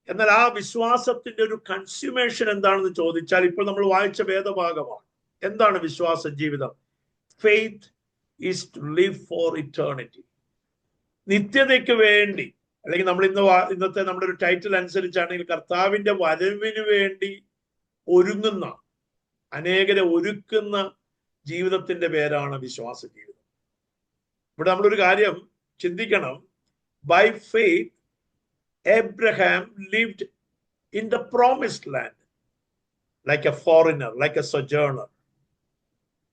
എന്നാൽ ആ വിശ്വാസത്തിന്റെ ഒരു കൺസ്യൂമേഷൻ എന്താണെന്ന് ചോദിച്ചാൽ, ഇപ്പോൾ നമ്മൾ വായിച്ച വേദഭാഗമാണ്. എന്താണ് വിശ്വാസ ജീവിതം? Faith is to live for eternity. നിത്യതയ്ക്ക് വേണ്ടി, അല്ലെങ്കിൽ നമ്മൾ ഇന്നത്തെ നമ്മുടെ ഒരു ടൈറ്റിൽ അനുസരിച്ചാണെങ്കിൽ കർത്താവിന്റെ വരവിന് വേണ്ടി ഒരുങ്ങുന്ന, അനേകരെ ഒരുക്കുന്ന ജീവിതത്തിന്റെ പേരാണ് വിശ്വാസ ജീവിതം. ഇവിടെ നമ്മളൊരു കാര്യം ചിന്തിക്കണം. By faith Abraham lived in the promised land like a foreigner, like a sojourner.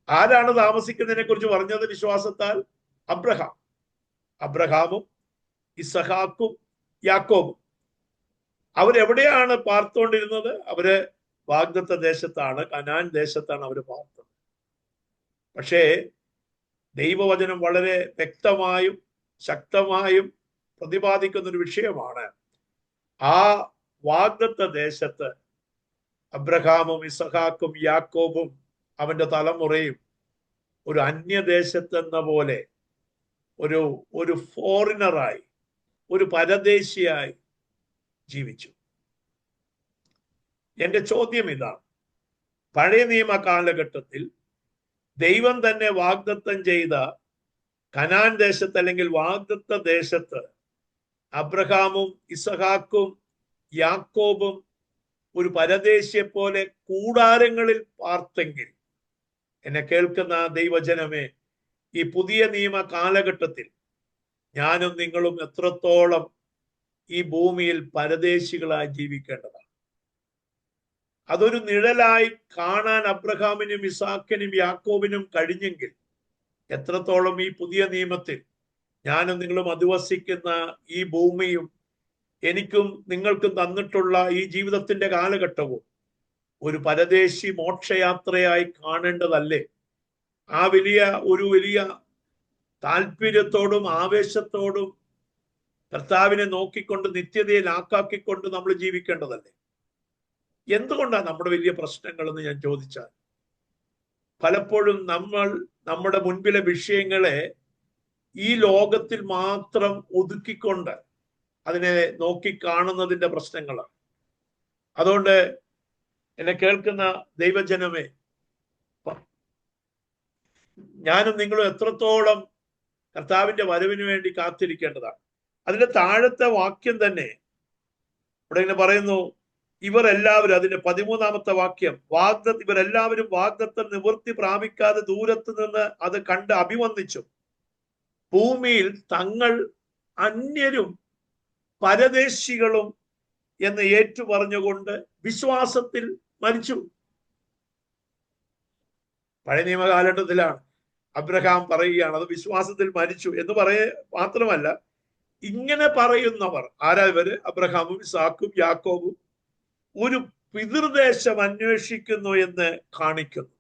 ആരാണ് താമസിക്കുന്നതിനെ കുറിച്ച് പറഞ്ഞത്? വിശ്വാസത്താൽ അബ്രഹാമും ഇസഹാക്കും യാക്കോബും. അവരെവിടെയാണ് പാർത്തുകൊണ്ടിരുന്നത്? അവര് വാഗ്ദത്ത ദേശത്താണ്, കനാൻ ദേശത്താണ് അവർ പാർത്തത്. പക്ഷേ ദൈവവചനം വളരെ വ്യക്തമായും ശക്തമായും പ്രതിപാദിക്കുന്ന ഒരു വിഷയമാണ്. ആ വാഗ്ദത്ത ദേശത്ത് അബ്രഹാമും ഇസഹാക്കും യാക്കോബും അവന്റെ തലമുറയും ഒരു അന്യദേശത്തെന്ന പോലെ ഒരു ഫോറിനറായി, ഒരു പരദേശിയായി ജീവിച്ചു. എന്റെ ചോദ്യം ഇതാണ്: പഴയ നിയമ കാലഘട്ടത്തിൽ ദൈവം തന്നെ വാഗ്ദത്തം ചെയ്ത കനാൻ ദേശത്ത് അല്ലെങ്കിൽ വാഗ്ദത്ത ദേശത്ത് അബ്രഹാമും ഇസഹാക്കും യാക്കോബും ഒരു പരദേശിയെ പോലെ കൂടാരങ്ങളിൽ പാർത്തെങ്കിൽ, എന്നെ കേൾക്കുന്ന ദൈവജനമേ, ഈ പുതിയ നിയമ കാലഘട്ടത്തിൽ ഞാനും നിങ്ങളും എത്രത്തോളം ഈ ഭൂമിയിൽ പരദേശികളായി ജീവിക്കേണ്ടതാണ്. അതൊരു നിഴലായി കാണാൻ അബ്രഹാമിനും ഇസാക്കിനും യാക്കോബിനും കഴിഞ്ഞെങ്കിൽ, എത്രത്തോളം ഈ പുതിയ നിയമത്തിൽ ഞാനും നിങ്ങളും അധിവസിക്കുന്ന ഈ ഭൂമിയും എനിക്കും നിങ്ങൾക്കും തന്നിട്ടുള്ള ഈ ജീവിതത്തിന്റെ കാലഘട്ടവും ഒരു പരദേശി മോക്ഷയാത്രയായി കാണേണ്ടതല്ലേ? ആ വലിയ താല്പര്യത്തോടും ആവേശത്തോടും കർത്താവിനെ നോക്കിക്കൊണ്ട് നിത്യതയിൽ ആക്കാക്കിക്കൊണ്ട് നമ്മൾ ജീവിക്കേണ്ടതല്ലേ? എന്തുകൊണ്ടാണ് നമ്മുടെ വലിയ പ്രശ്നങ്ങൾ എന്ന് ഞാൻ ചോദിച്ചാൽ, പലപ്പോഴും നമ്മൾ നമ്മുടെ മുൻപിലെ വിഷയങ്ങളെ ഈ ലോകത്തിൽ മാത്രം ഒതുക്കിക്കൊണ്ട് അതിനെ നോക്കിക്കാണുന്നതിന്റെ പ്രശ്നങ്ങളാണ്. അതുകൊണ്ട് എന്നെ കേൾക്കുന്ന ദൈവജനമേ, ഞാനും നിങ്ങളും എത്രത്തോളം കർത്താവിന്റെ വരവിന് വേണ്ടി കാത്തിരിക്കേണ്ടതാണ്. അതിന്റെ താഴത്തെ വാക്യം തന്നെ ഇവിടെ ഇങ്ങനെ പറയുന്നു, ഇവർ എല്ലാവരും, അതിന്റെ 13-ാമത്തെ വാക്യം, ഇവരെല്ലാവരും വാഗ്ദത്തം നിവൃത്തി പ്രാപിക്കാതെ ദൂരത്ത് നിന്ന് അത് കണ്ട് അഭിവന്ദിച്ചു. ഭൂമിയിൽ തങ്ങൾ അന്യരും പരദേശികളും എന്ന് ഏറ്റു പറഞ്ഞുകൊണ്ട് വിശ്വാസത്തിൽ മരിച്ചു. പഴയ നിയമ കാലഘട്ടത്തിലാണ് അബ്രഹാം പറയുകയാണ് അത് വിശ്വാസത്തിൽ മരിച്ചു എന്ന് മാത്രമല്ല, ഇങ്ങനെ പറയുന്നവർ ആരാ? ഇവര് അബ്രഹാമും ഇസാക്കും യാക്കോബും ഒരു പിതൃദേശം അന്വേഷിക്കുന്നു എന്ന് കാണിക്കുന്നു.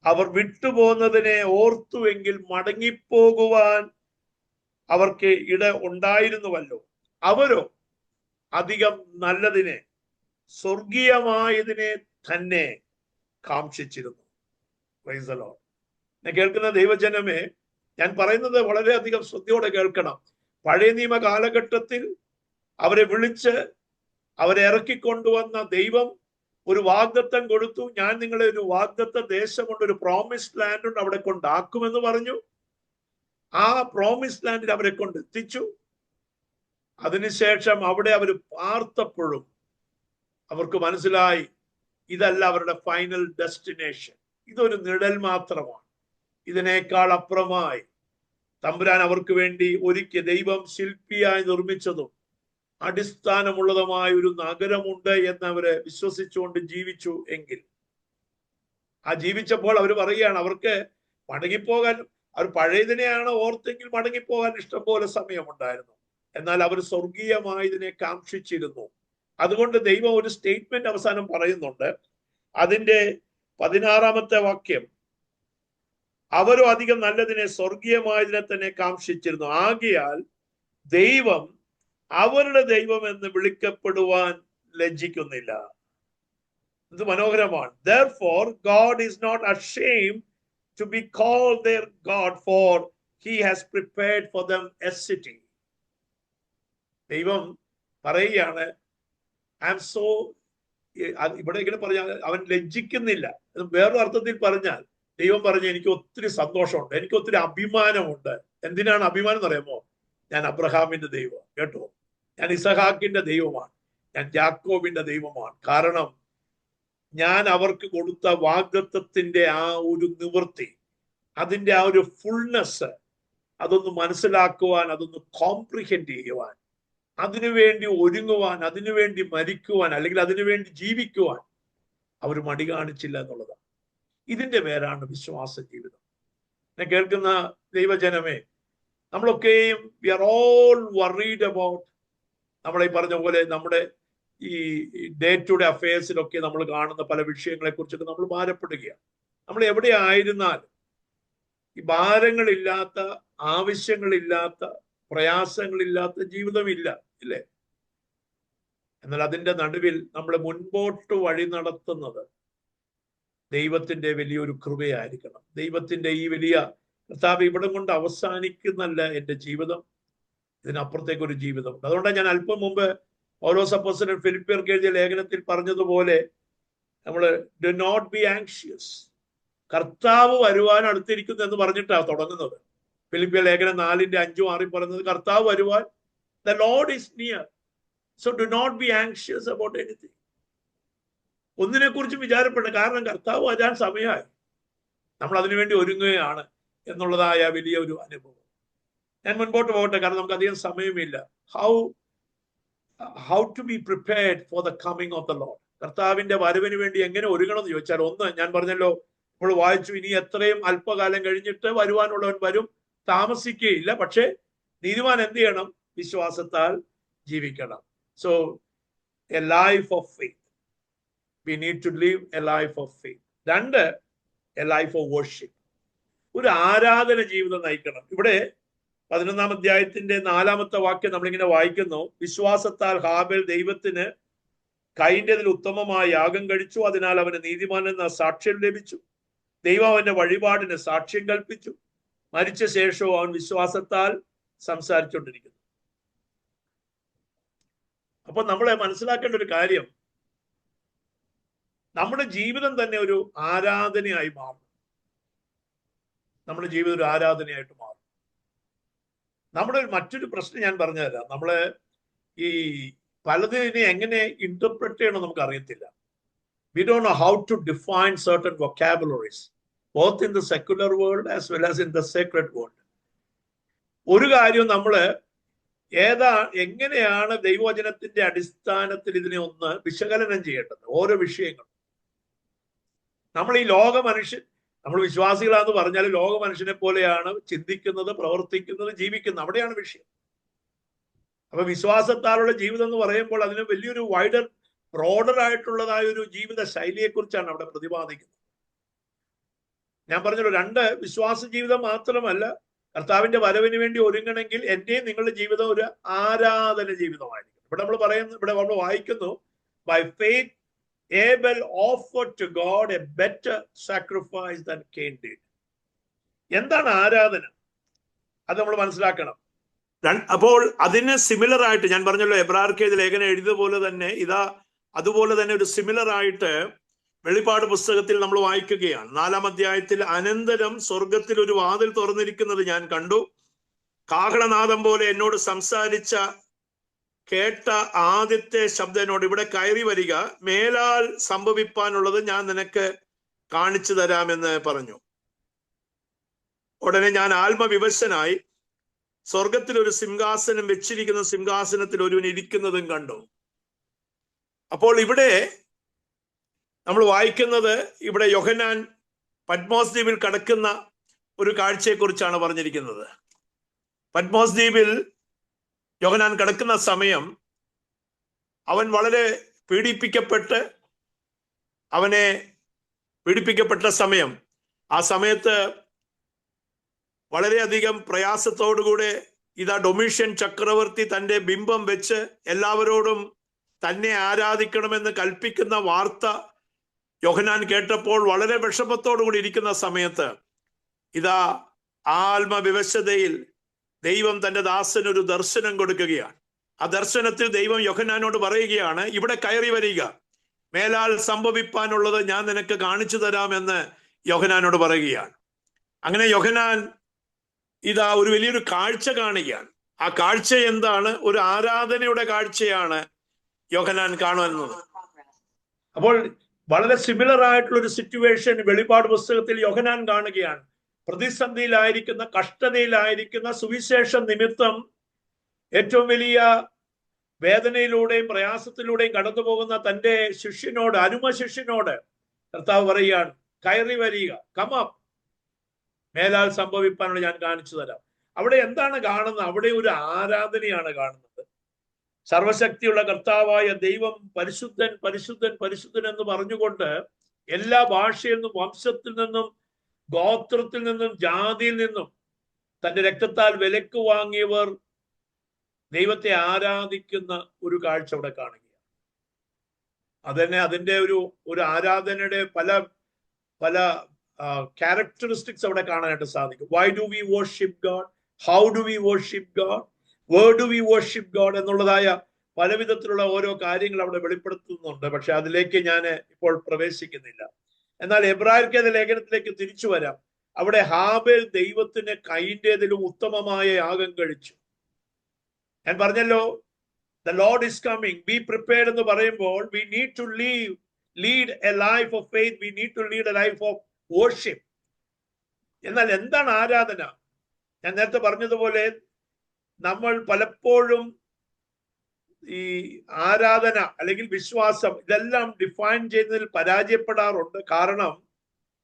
അവർ വിട്ടുപോകുന്നതിനെ ഓർത്തുവെങ്കിൽ മടങ്ങിപ്പോകുവാൻ അവർക്ക് ഇട ഉണ്ടായിരുന്നുവല്ലോ. അവരോ അധികം നല്ലതിനെ, സ്വർഗീയമായതിനെ തന്നെ കാംക്ഷിച്ചിരുന്നു. Praise the Lord. കേൾക്കുന്ന ദൈവജനമേ, ഞാൻ പറയുന്നത് വളരെയധികം ശ്രദ്ധയോടെ കേൾക്കണം. പഴയ നിയമ കാലഘട്ടത്തിൽ അവരെ വിളിച്ച് അവരെ ഇറക്കിക്കൊണ്ടുവന്ന ദൈവം ഒരു വാഗ്ദത്തം കൊടുത്തു. ഞാൻ നിങ്ങളെ ഒരു വാഗ്ദത്ത ദേശമുണ്ട്, ഒരു പ്രോമിസ്ഡ് ലാൻഡ് ഉണ്ട്, അവിടെ കൊണ്ടാക്കുമെന്ന് പറഞ്ഞു. ആ പ്രോമിസ്ഡ് ലാൻഡിൽ അവരെ കൊണ്ട് എത്തിച്ചു. അതിനുശേഷം അവിടെ അവർ പാർത്തപ്പോഴും അവർക്ക് മനസ്സിലായി ഇതല്ല അവരുടെ ഫൈനൽ ഡെസ്റ്റിനേഷൻ, ഇതൊരു നിഴൽ മാത്രമാണ്. ഇതിനേക്കാൾ അപ്പുറമായി തമ്പുരാൻ അവർക്ക് വേണ്ടി ഒരുക്കിയ, ദൈവം ശില്പിയായി നിർമ്മിച്ചതും അടിസ്ഥാനമുള്ളതുമായ ഒരു നഗരമുണ്ട് എന്ന് അവര് വിശ്വസിച്ചുകൊണ്ട് ജീവിച്ചു എങ്കിൽ, ആ ജീവിച്ചപ്പോൾ അവർ പറയുകയാണ് അവർക്ക് മടങ്ങിപ്പോകാൻ, അവർ പഴയതിനെയാണ് ഓർത്തെങ്കിൽ മടങ്ങിപ്പോകാൻ ഇഷ്ടംപോലെ സമയമുണ്ടായിരുന്നു. എന്നാൽ അവർ സ്വർഗീയമായതിനെ കാക്ഷിച്ചിരുന്നു. അതുകൊണ്ട് ദൈവം ഒരു സ്റ്റേറ്റ്മെന്റ് അവസാനം പറയുന്നുണ്ട്. അതിന്റെ 16-ാമത്തെ വാക്യം, അവരോ അധികം നല്ലതിനെ, സ്വർഗീയമായതിനെ തന്നെ കാക്ഷിച്ചിരുന്നു. ആകയാൽ ദൈവം അവരുടെ ദൈവം എന്ന് വിളിക്കപ്പെടുവാൻ ലജ്ജിക്കുന്നില്ല. ഇത് മനോഹരമാണ്. Therefore God is not ashamed to be called their God, for he has prepared for them a city. ദൈവം പറയുകയാണ്, ഇവിടെ ഇങ്ങനെ പറഞ്ഞാൽ അവൻ ലജ്ജിക്കുന്നില്ല. വേറൊരു അർത്ഥത്തിൽ പറഞ്ഞാൽ ദൈവം പറഞ്ഞു, എനിക്ക് ഒത്തിരി സന്തോഷമുണ്ട്, എനിക്ക് ഒത്തിരി അഭിമാനമുണ്ട്. എന്തിനാണ് അഭിമാനം എന്ന് പറയുമോ? ഞാൻ അബ്രഹാമിന്റെ ദൈവം, കേട്ടോ, ഞാൻ ഇസഹാക്കിന്റെ ദൈവമാണ്, ഞാൻ യാക്കോബിന്റെ ദൈവമാണ്. കാരണം ഞാൻ അവർക്ക് കൊടുത്ത വാഗ്ദത്തത്തിന്റെ ആ ഒരു നിവൃത്തി, അതിന്റെ ആ ഒരു ഫുൾനെസ്, അതൊന്ന് മനസ്സിലാക്കുവാൻ, അതൊന്ന് കോംപ്രിഹെൻഡ് ചെയ്യുവാൻ, അതിനുവേണ്ടി ഒരുങ്ങുവാൻ, അതിനുവേണ്ടി മരിക്കുവാൻ, അല്ലെങ്കിൽ അതിനുവേണ്ടി ജീവിക്കുവാൻ അവർ മടി കാണിച്ചില്ല എന്നുള്ളതാണ്. ഇതിന്റെ പേരാണ് വിശ്വാസ ജീവിതം. എന്നെ കേൾക്കുന്ന ദൈവജനമേ, നമ്മളൊക്കെയും we are all worried about, നമ്മളീ പറഞ്ഞ പോലെ നമ്മുടെ ഈ ഡേ ടു ഡേ അഫയേഴ്സിലൊക്കെ നമ്മൾ കാണുന്ന പല വിഷയങ്ങളെ കുറിച്ചൊക്കെ നമ്മൾ ഭാരപ്പെടുകയാണ്. നമ്മൾ എവിടെ ആയിരുന്നാലും ഈ ഭാരങ്ങളില്ലാത്ത, ആവശ്യങ്ങളില്ലാത്ത, പ്രയാസങ്ങളില്ലാത്ത ജീവിതമില്ല, ഇല്ലേ? എന്നാൽ അതിന്റെ നടുവിൽ നമ്മൾ മുൻപോട്ട് വഴി നടത്തുന്നത് ദൈവത്തിന്റെ വലിയൊരു കൃപയായിരിക്കണം. ദൈവത്തിന്റെ ഈ വലിയ കർത്താവ് ഇവിടം കൊണ്ട് അവസാനിക്കുന്നല്ല എൻ്റെ ജീവിതം, ഇതിനപ്പുറത്തേക്ക് ഒരു ജീവിതമുണ്ട്. അതുകൊണ്ടാണ് ഞാൻ അല്പം മുമ്പ് പൗലോസ് അപ്പോസ്തലൻ ഫിലിപ്പിയർക്ക് എഴുതിയ ലേഖനത്തിൽ പറഞ്ഞതുപോലെ നമ്മൾ ഡു നോട്ട് ബി ആങ്ഷ്യസ്, കർത്താവ് വരുവാൻ അടുത്തിരിക്കുന്നു എന്ന് പറഞ്ഞിട്ടാണ് തുടങ്ങുന്നത്. ഫിലിപ്പിയ ലേഖനം 4:5-6 പറയുന്നത് കർത്താവ് വരുവാൻ, the Lord is near, so do not be anxious about anything. ഒന്നിനെ കുറിച്ചും വിചാരപ്പെടണം, കാരണം കർത്താവ് വരാൻ സമയമായി, നമ്മൾ അതിനുവേണ്ടി ഒരുങ്ങുകയാണ് എന്നുള്ളതായ വലിയ ഒരു അനുഭവം. ഞാൻ മുൻപോട്ട് പോകട്ടെ, കാരണം നമുക്ക് അധികം സമയമില്ല. How to be prepared for the coming of the Lord. കർത്താവിന്റെ വരവിന് വേണ്ടി എങ്ങനെ ഒരുങ്ങണം എന്ന് ചോദിച്ചാൽ, ഒന്ന് ഞാൻ പറഞ്ഞല്ലോ, നമ്മൾ വായിച്ചു, ഇനി എത്രയും അല്പകാലം കഴിഞ്ഞിട്ട് വരുവാനുള്ളവൻ വരും, താമസിക്കുകയില്ല. പക്ഷേ നീതിമാൻ എന്ത് ചെയ്യണം? വിശ്വാസത്താൽ ജീവിക്കണം. So A life of faith. We need to live a life of faith. രണ്ട്, a life of worship. ഒരു ആരാധന ജീവിതം നയിക്കണം. ഇവിടെ 11-ാം അധ്യായത്തിന്റെ 4-ാമത്തെ വാക്യം നമ്മളിങ്ങനെ വായിക്കുന്നു, വിശ്വാസത്താൽ ഹാബേൽ ദൈവത്തിന് കൈന്റേതിൽ ഉത്തമമായ യാഗം കഴിച്ചു, അതിനാൽ അവന് നീതിമാൻ എന്ന സാക്ഷ്യം ലഭിച്ചു. ദൈവം അവന്റെ വഴിപാടിന് സാക്ഷ്യം കൽപ്പിച്ചു. മരിച്ച ശേഷവും അവൻ വിശ്വാസത്താൽ സംസാരിച്ചുകൊണ്ടിരിക്കുന്നു. അപ്പൊ നമ്മളെ മനസ്സിലാക്കേണ്ട ഒരു കാര്യം, നമ്മുടെ ജീവിതം തന്നെ ഒരു ആരാധനയായി മാറും. നമ്മുടെ ജീവിതം ഒരു ആരാധനയായിട്ട് മാറും. നമ്മുടെ മറ്റൊരു പ്രശ്നം ഞാൻ പറഞ്ഞുതരാം. നമ്മള് ഈ പലതിനെ എങ്ങനെ ഇന്റർപ്രറ്റ് ചെയ്യണം നമുക്ക് അറിയത്തില്ല. We don't know how to define certain vocabularies, both in the secular world as well as in the sacred world. ഒരു കാര്യം നമ്മള് എങ്ങനെയാണ് ദൈവവചനത്തിന്റെ അടിസ്ഥാനത്തിൽ ഇതിനെ ഒന്ന് വിശകലനം ചെയ്യേണ്ടത്, ഓരോ വിഷയങ്ങളും. നമ്മൾ ഈ നമ്മൾ വിശ്വാസികളാന്ന് പറഞ്ഞാൽ ലോക മനുഷ്യനെ പോലെയാണ് ചിന്തിക്കുന്നത്, പ്രവർത്തിക്കുന്നത്, ജീവിക്കുന്നത്. അവിടെയാണ് വിഷയം. അപ്പൊ വിശ്വാസത്താലുള്ള ജീവിതം എന്ന് പറയുമ്പോൾ അതിന് വലിയൊരു ബ്രോഡർ ആയിട്ടുള്ളതായ ഒരു ജീവിത ശൈലിയെ കുറിച്ചാണ് അവിടെ പ്രതിപാദിക്കുന്നത്. ഞാൻ പറഞ്ഞല്ലോ, രണ്ട്, വിശ്വാസ ജീവിതം മാത്രമല്ല, കർത്താവിന്റെ വരവിന് വേണ്ടി ഒരുങ്ങണമെങ്കിൽ എന്റെയും നിങ്ങളുടെ ജീവിതം ഒരു ആരാധന ജീവിതമായിരിക്കും. ഇവിടെ നമ്മൾ വായിക്കുന്നു, by faith Abel offered to God a better sacrifice than Cain did. എന്താണ് ആരാധന? അത് നമ്മൾ മനസ്സിലാക്കണം. അപ്പോൾ അതിന് സിമിലർ ആയിട്ട് ഞാൻ പറഞ്ഞല്ലോ, എബ്രായർക്ക് ലേഖനം എഴുതിയതുപോലെ തന്നെ അതുപോലെ തന്നെ ഒരു സിമിലർ ആയിട്ട് വെളിപ്പാട് പുസ്തകത്തിൽ നമ്മൾ വായിക്കുകയാണ്. 4-ാം അധ്യായത്തിൽ, അനന്തരം സ്വർഗത്തിൽ ഒരു വാതിൽ തുറന്നിരിക്കുന്നത് ഞാൻ കണ്ടു. കാഹളനാദം പോലെ എന്നോട് സംസാരിച്ച കേട്ട ആദ്യത്തെ ശബ്ദനോട്, ഇവിടെ കയറി വരിക, മേലാൽ സംഭവിപ്പാനുള്ളത് ഞാൻ നിനക്ക് കാണിച്ചു തരാമെന്ന് പറഞ്ഞു. ഉടനെ ഞാൻ ആത്മവിവശനായി സ്വർഗത്തിൽ ഒരു സിംഹാസനം വെച്ചിരിക്കുന്ന സിംഹാസനത്തിൽ ഒരുവൻ ഇരിക്കുന്നതും കണ്ടു. അപ്പോൾ ഇവിടെ നമ്മൾ വായിക്കുന്നത്, ഇവിടെ യോഹന്നാൻ പത്മോസ് ദ്വീപിൽ കടക്കുന്ന ഒരു കാഴ്ചയെക്കുറിച്ചാണ് പറഞ്ഞിരിക്കുന്നത്. പത്മോസ് ദ്വീപിൽ യോഹന്നാൻ കിടക്കുന്ന സമയം, അവൻ വളരെ പീഡിപ്പിക്കപ്പെട്ട സമയം, ആ സമയത്ത് വളരെയധികം പ്രയാസത്തോടുകൂടെ ഡൊമീഷ്യൻ ചക്രവർത്തി തൻ്റെ ബിംബം വെച്ച് എല്ലാവരോടും തന്നെ ആരാധിക്കണമെന്ന് കൽപ്പിക്കുന്ന വാർത്ത യോഹന്നാൻ കേട്ടപ്പോൾ വളരെ വിഷമത്തോടുകൂടി ഇരിക്കുന്ന സമയത്ത് ആത്മവിവശതയിൽ ദൈവം തന്റെ ദാസന് ഒരു ദർശനം കൊടുക്കുകയാണ്. ആ ദർശനത്തിൽ ദൈവം യോഹന്നാനോട് പറയുകയാണ്, ഇവിടെ കയറി വരിക, മേലാൽ സംഭവിപ്പാനുള്ളത് ഞാൻ നിനക്ക് കാണിച്ചു തരാമെന്ന് യോഹന്നാനോട് പറയുകയാണ്. അങ്ങനെ യോഹന്നാൻ ഒരു വലിയൊരു കാഴ്ച കാണുകയാണ്. ആ കാഴ്ച എന്താണ്? ഒരു ആരാധനയുടെ കാഴ്ചയാണ് യോഹന്നാൻ കാണുന്നത്. അപ്പോൾ വളരെ സിമിലർ ആയിട്ടുള്ള ഒരു സിറ്റുവേഷൻ വെളിപ്പാട് പുസ്തകത്തിൽ യോഹന്നാൻ കാണുകയാണ്. പ്രതിസന്ധിയിലായിരിക്കുന്ന, കഷ്ടതയിലായിരിക്കുന്ന, സുവിശേഷം നിമിത്തം ഏറ്റവും വലിയ വേദനയിലൂടെയും പ്രയാസത്തിലൂടെയും കടന്നു പോകുന്ന തൻ്റെ ശിഷ്യനോട്, അരുമ ശിഷ്യനോട് കർത്താവ് പറയുകയാണ്, കയറി വരിക, കമപ്പ്, മേലാൽ സംഭവിപ്പാനുള്ള ഞാൻ കാണിച്ചു തരാം. അവിടെ എന്താണ് കാണുന്നത്? അവിടെ ഒരു ആരാധനയാണ് കാണുന്നത്. സർവശക്തിയുള്ള കർത്താവായ ദൈവം പരിശുദ്ധൻ പരിശുദ്ധൻ പരിശുദ്ധൻ എന്ന് പറഞ്ഞുകൊണ്ട് എല്ലാ ഭാഷയിൽ നിന്നും, വംശത്തിൽ നിന്നും, ഗോത്രത്തിൽ നിന്നും, ജാതിയിൽ നിന്നും തന്റെ രക്തത്താൽ വിലക്ക് വാങ്ങിയവർ ദൈവത്തെ ആരാധിക്കുന്ന ഒരു കാഴ്ച അവിടെ കാണുക. അതന്നെ അതിന്റെ ഒരു ആരാധനയുടെ പല പല ക്യാരക്ടറിസ്റ്റിക്സ് അവിടെ കാണാനായിട്ട് സാധിക്കും. Why do we worship God, how do we worship God, where do we worship God എന്നുള്ളതായ പല വിധത്തിലുള്ള ഓരോ കാര്യങ്ങൾ അവിടെ വെളിപ്പെടുത്തുന്നുണ്ട്. പക്ഷെ അതിലേക്ക് ഞാൻ ഇപ്പോൾ പ്രവേശിക്കുന്നില്ല. എന്നാൽ എബ്രായർക്കേത് ലേഖനത്തിലേക്ക് തിരിച്ചു വരാം. അവിടെ ഹാബേൽ ദൈവത്തിന് കൈൻ്റെതിലും ഉത്തമമായ യാഗം കഴിച്ചു. ഞാൻ പറഞ്ഞല്ലോ, the Lord is coming, be prepared എന്ന് പറയുമ്പോൾ we need to lead a life of faith, we need to lead a life of worship. എന്നാൽ എന്താണ് ആരാധന? ഞാൻ നേരത്തെ പറഞ്ഞതുപോലെ നമ്മൾ പലപ്പോഴും ഈ ആരാധന അല്ലെങ്കിൽ വിശ്വാസം ഇതെല്ലാം ഡിഫൈൻ ചെയ്യുന്നതിൽ പരാജയപ്പെടാറുണ്ട്. കാരണം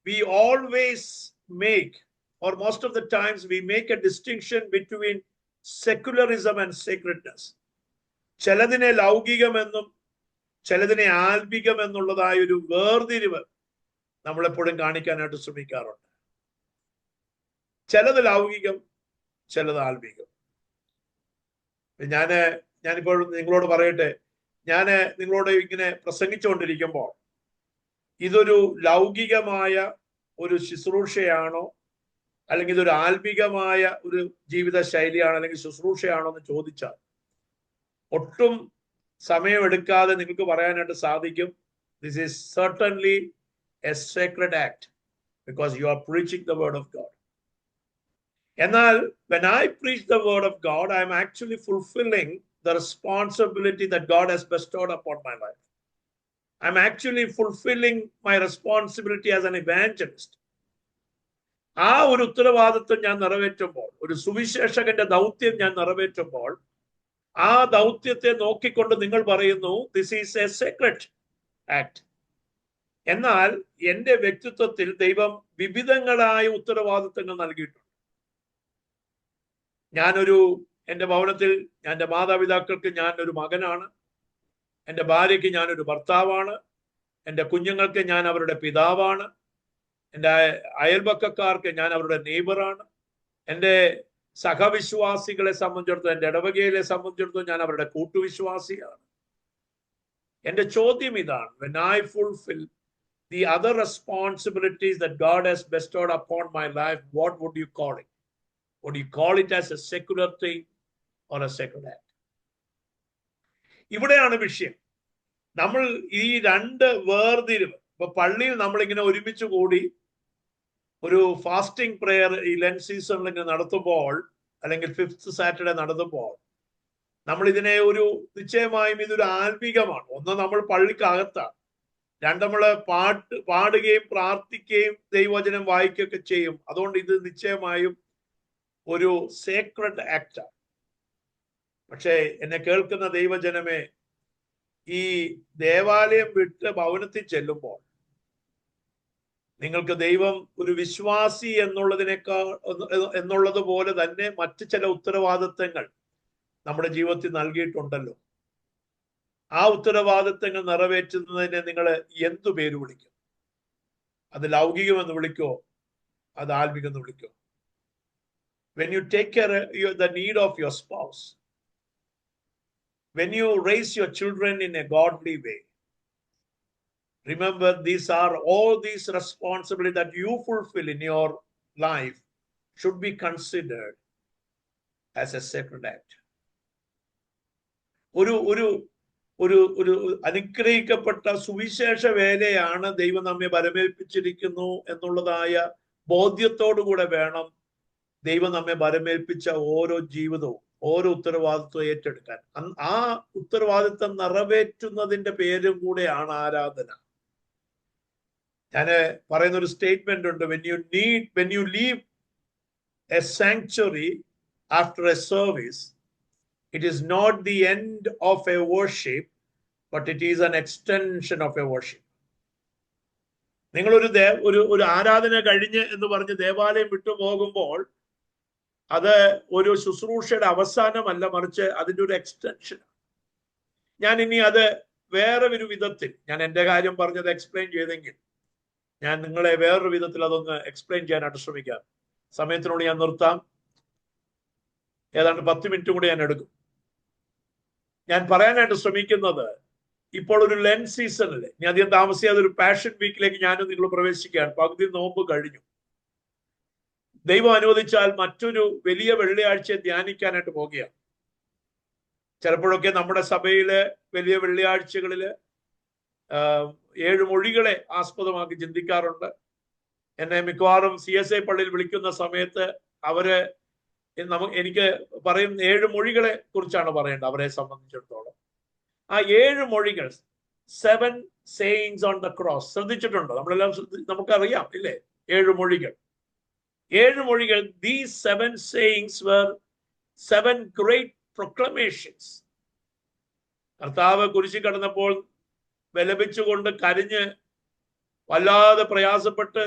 we always make, or most of the times we make a distinction between secularism and sacredness. ചിലതിനെ ലൗകികമെന്നും ചിലതിനെ ആൽബികമെന്നുള്ളതായ ഒരു വേർതിരിവ് നമ്മളെപ്പോഴും കാണിക്കാനായിട്ട് ശ്രമിക്കാറുണ്ട്. ചിലത് ലൗകികം, ചിലത് ആൽബികം. ഞാനിപ്പോൾ നിങ്ങളോട് പറയട്ടെ, ഞാൻ നിങ്ങളോട് ഇങ്ങനെ പ്രസംഗിച്ചുകൊണ്ടിരിക്കുമ്പോൾ ഇതൊരു ലൗകികമായ ഒരു ശുശ്രൂഷയാണോ, അല്ലെങ്കിൽ ഇതൊരു ആൽബികമായ ഒരു ജീവിത ശൈലിയാണോ, അല്ലെങ്കിൽ ശുശ്രൂഷയാണോ എന്ന് ചോദിച്ചാൽ ഒട്ടും സമയമെടുക്കാതെ നിങ്ങൾക്ക് പറയാനായിട്ട് സാധിക്കും, this is certainly a sacred act because you are preaching the word of God. എന്നാൽ when I preach the word of God, I am actually fulfilling the responsibility that God has bestowed upon my life. I'm actually fulfilling my responsibility as an evangelist. ആ ഒരു ഉത്തരവാദിത്വം ഞാൻ നിറവേറ്റുമ്പോൾ, ഒരു സുവിശേഷകന്റെ ദൗത്യം ഞാൻ നിറവേറ്റുമ്പോൾ, ആ ദൗത്യത്തെ നോക്കിക്കൊണ്ട് നിങ്ങൾ പറയുന്നു this is A secret act. എന്നാൽ എൻ്റെ വ്യക്തിത്വത്തിൽ ദൈവം വിവിധങ്ങളായ ഉത്തരവാദിത്വങ്ങൾ നൽകിയിട്ടുണ്ട്. എൻ്റെ ഭവനത്തിൽ എൻ്റെ മാതാപിതാക്കൾക്ക് ഞാൻ ഒരു മകനാണ്, എൻ്റെ ഭാര്യയ്ക്ക് ഞാനൊരു ഭർത്താവാണ്, എൻ്റെ കുഞ്ഞുങ്ങൾക്ക് ഞാൻ അവരുടെ പിതാവാണ്, എൻ്റെ അയൽപക്കക്കാർക്ക് ഞാൻ അവരുടെ നെയ്ബറാണ്, എൻ്റെ സഹവിശ്വാസികളെ സംബന്ധിച്ചിടത്തോളം, എൻ്റെ ഇടവകയിലെ സംബന്ധിച്ചിടത്തോളം ഞാൻ അവരുടെ കൂട്ടുവിശ്വാസിയാണ്. എൻ്റെ ചോദ്യം ഇതാണ്, when I fulfill the other responsibilities that God has bestowed upon my life, what would you call it? Would you call it as a secular thing or a sacred act? ഇവിടെയാണ് വിഷയം. നമ്മൾ ഈ രണ്ട് വേർതിരിവ്, ഇപ്പൊ പള്ളിയിൽ നമ്മളിങ്ങനെ ഒരുമിച്ച് കൂടി ഒരു ഫാസ്റ്റിംഗ് പ്രെയർ ഈ ലെന്റ് സീസണിൽ ഇങ്ങനെ നടത്തുമ്പോൾ, അല്ലെങ്കിൽ 5th സാറ്റർഡേ നടത്തുമ്പോൾ, നമ്മൾ ഇതിനെ നിശ്ചയമായും ഇതൊരു ആത്മീകമാണ്. ഒന്ന്, നമ്മൾ പള്ളിക്കകത്താണ്. രണ്ട്, നമ്മൾ പാടുകയും പ്രാർത്ഥിക്കുകയും ദൈവവചനം വായിക്കുകയൊക്കെ ചെയ്യും. അതുകൊണ്ട് ഇത് നിശ്ചയമായും ഒരു സേക്രഡ് ആക്റ്റാണ്. പക്ഷേ എന്നെ കേൾക്കുന്ന ദൈവജനമേ, ഈ ദേവാലയം വിട്ട് ഭവനത്തിൽ ചെല്ലുമ്പോൾ നിങ്ങൾക്ക് ദൈവം ഒരു വിശ്വാസി എന്നുള്ളത് പോലെ തന്നെ മറ്റു ചില ഉത്തരവാദിത്തങ്ങൾ നമ്മുടെ ജീവിതത്തിൽ നൽകിയിട്ടുണ്ടല്ലോ. ആ ഉത്തരവാദിത്തങ്ങൾ നിറവേറ്റുന്നതിനെ നിങ്ങൾ എന്തു പേര് വിളിക്കും? അത് ലൗകികമെന്ന് വിളിക്കോ, അത് ആത്മികമെന്ന് വിളിക്കോ? When you take care of the need of your spouse, when you raise your children in a godly way, remember all these responsibilities that you fulfill in your life should be considered as a sacred act. ഒരു അനുഗ്രഹിക്കപ്പെട്ട സുവിശേഷ വേലയാണ് ദൈവം നമ്മെ വരമേൽപ്പിച്ചിരിക്കുന്നു എന്നുള്ളതായ ബോധ്യത്തോടുകൂടെ വേണം ദൈവം നമ്മെ വരമേൽപ്പിച്ച ഓരോ ജീവിതവും, ഓരോ ഉത്തരവാദിത്വം ഏറ്റെടുക്കാൻ. ആ ഉത്തരവാദിത്വം നിറവേറ്റുന്നതിന്റെ പേരും കൂടെയാണ് ആരാധന. ഞാൻ പറയുന്ന ഒരു സ്റ്റേറ്റ്മെന്റ് ഉണ്ട്, when you leave a sanctuary after a service, it is not the end of a worship, but it is an extension of a worship. നിങ്ങൾ ഒരു ആരാധന കഴിഞ്ഞ് എന്ന് പറഞ്ഞ് ദേവാലയം വിട്ടു പോകുമ്പോൾ അത് ഒരു ശുശ്രൂഷയുടെ അവസാനമല്ല, മറിച്ച് അതിൻ്റെ ഒരു എക്സ്റ്റൻഷൻ. ഞാൻ ഇനി അത് വേറെ ഒരു വിധത്തിൽ, ഞാൻ എൻ്റെ കാര്യം പറഞ്ഞത് എക്സ്പ്ലെയിൻ ചെയ്തെങ്കിൽ ഞാൻ നിങ്ങളെ വേറൊരു വിധത്തിൽ അതൊന്ന് എക്സ്പ്ലെയിൻ ചെയ്യാനായിട്ട് ശ്രമിക്കാം. സമയത്തിനോട് ഞാൻ നിർത്താം. ഏതാണ്ട് 10 മിനിറ്റ് കൂടി ഞാൻ എടുക്കും. ഞാൻ പറയാനായിട്ട് ശ്രമിക്കുന്നത്, ഇപ്പോൾ ഒരു ലെൻ സീസണില് ഇനി അധികം താമസിയാതെ ഒരു പാഷൻ വീക്കിലേക്ക് ഞാനും നിങ്ങൾ പ്രവേശിക്കുകയാണ്. പകുതി നോമ്പ് കഴിഞ്ഞു. ദൈവം അനുവദിച്ചാൽ മറ്റൊരു വലിയ വെള്ളിയാഴ്ചയെ ധ്യാനിക്കാനായിട്ട് പോകുകയാണ്. ചിലപ്പോഴൊക്കെ നമ്മുടെ സഭയിലെ വലിയ വെള്ളിയാഴ്ചകളില് 7 മൊഴികളെ ആസ്പദമാക്കി ചിന്തിക്കാറുണ്ട്. എന്നെ മിക്കവാറും CSI പള്ളിയിൽ വിളിക്കുന്ന സമയത്ത് എനിക്ക് പറയും 7 മൊഴികളെ കുറിച്ചാണ് പറയേണ്ടത്. അവരെ സംബന്ധിച്ചിടത്തോളം ആ 7 മൊഴികൾ, 7 sayings on the cross, ശ്രദ്ധിച്ചിട്ടുണ്ടോ? നമ്മളെല്ലാം നമുക്കറിയാം ഇല്ലേ? 7 മൊഴികൾ. 7 മൊഴികൾ. These 7 sayings were 7 great proclamations. കർത്താവ് കുരിശിൽ കടന്നപ്പോൾ വിലപിച്ചുകൊണ്ട് കരഞ്ഞ് വല്ലാതെ പ്രയാസപ്പെട്ട്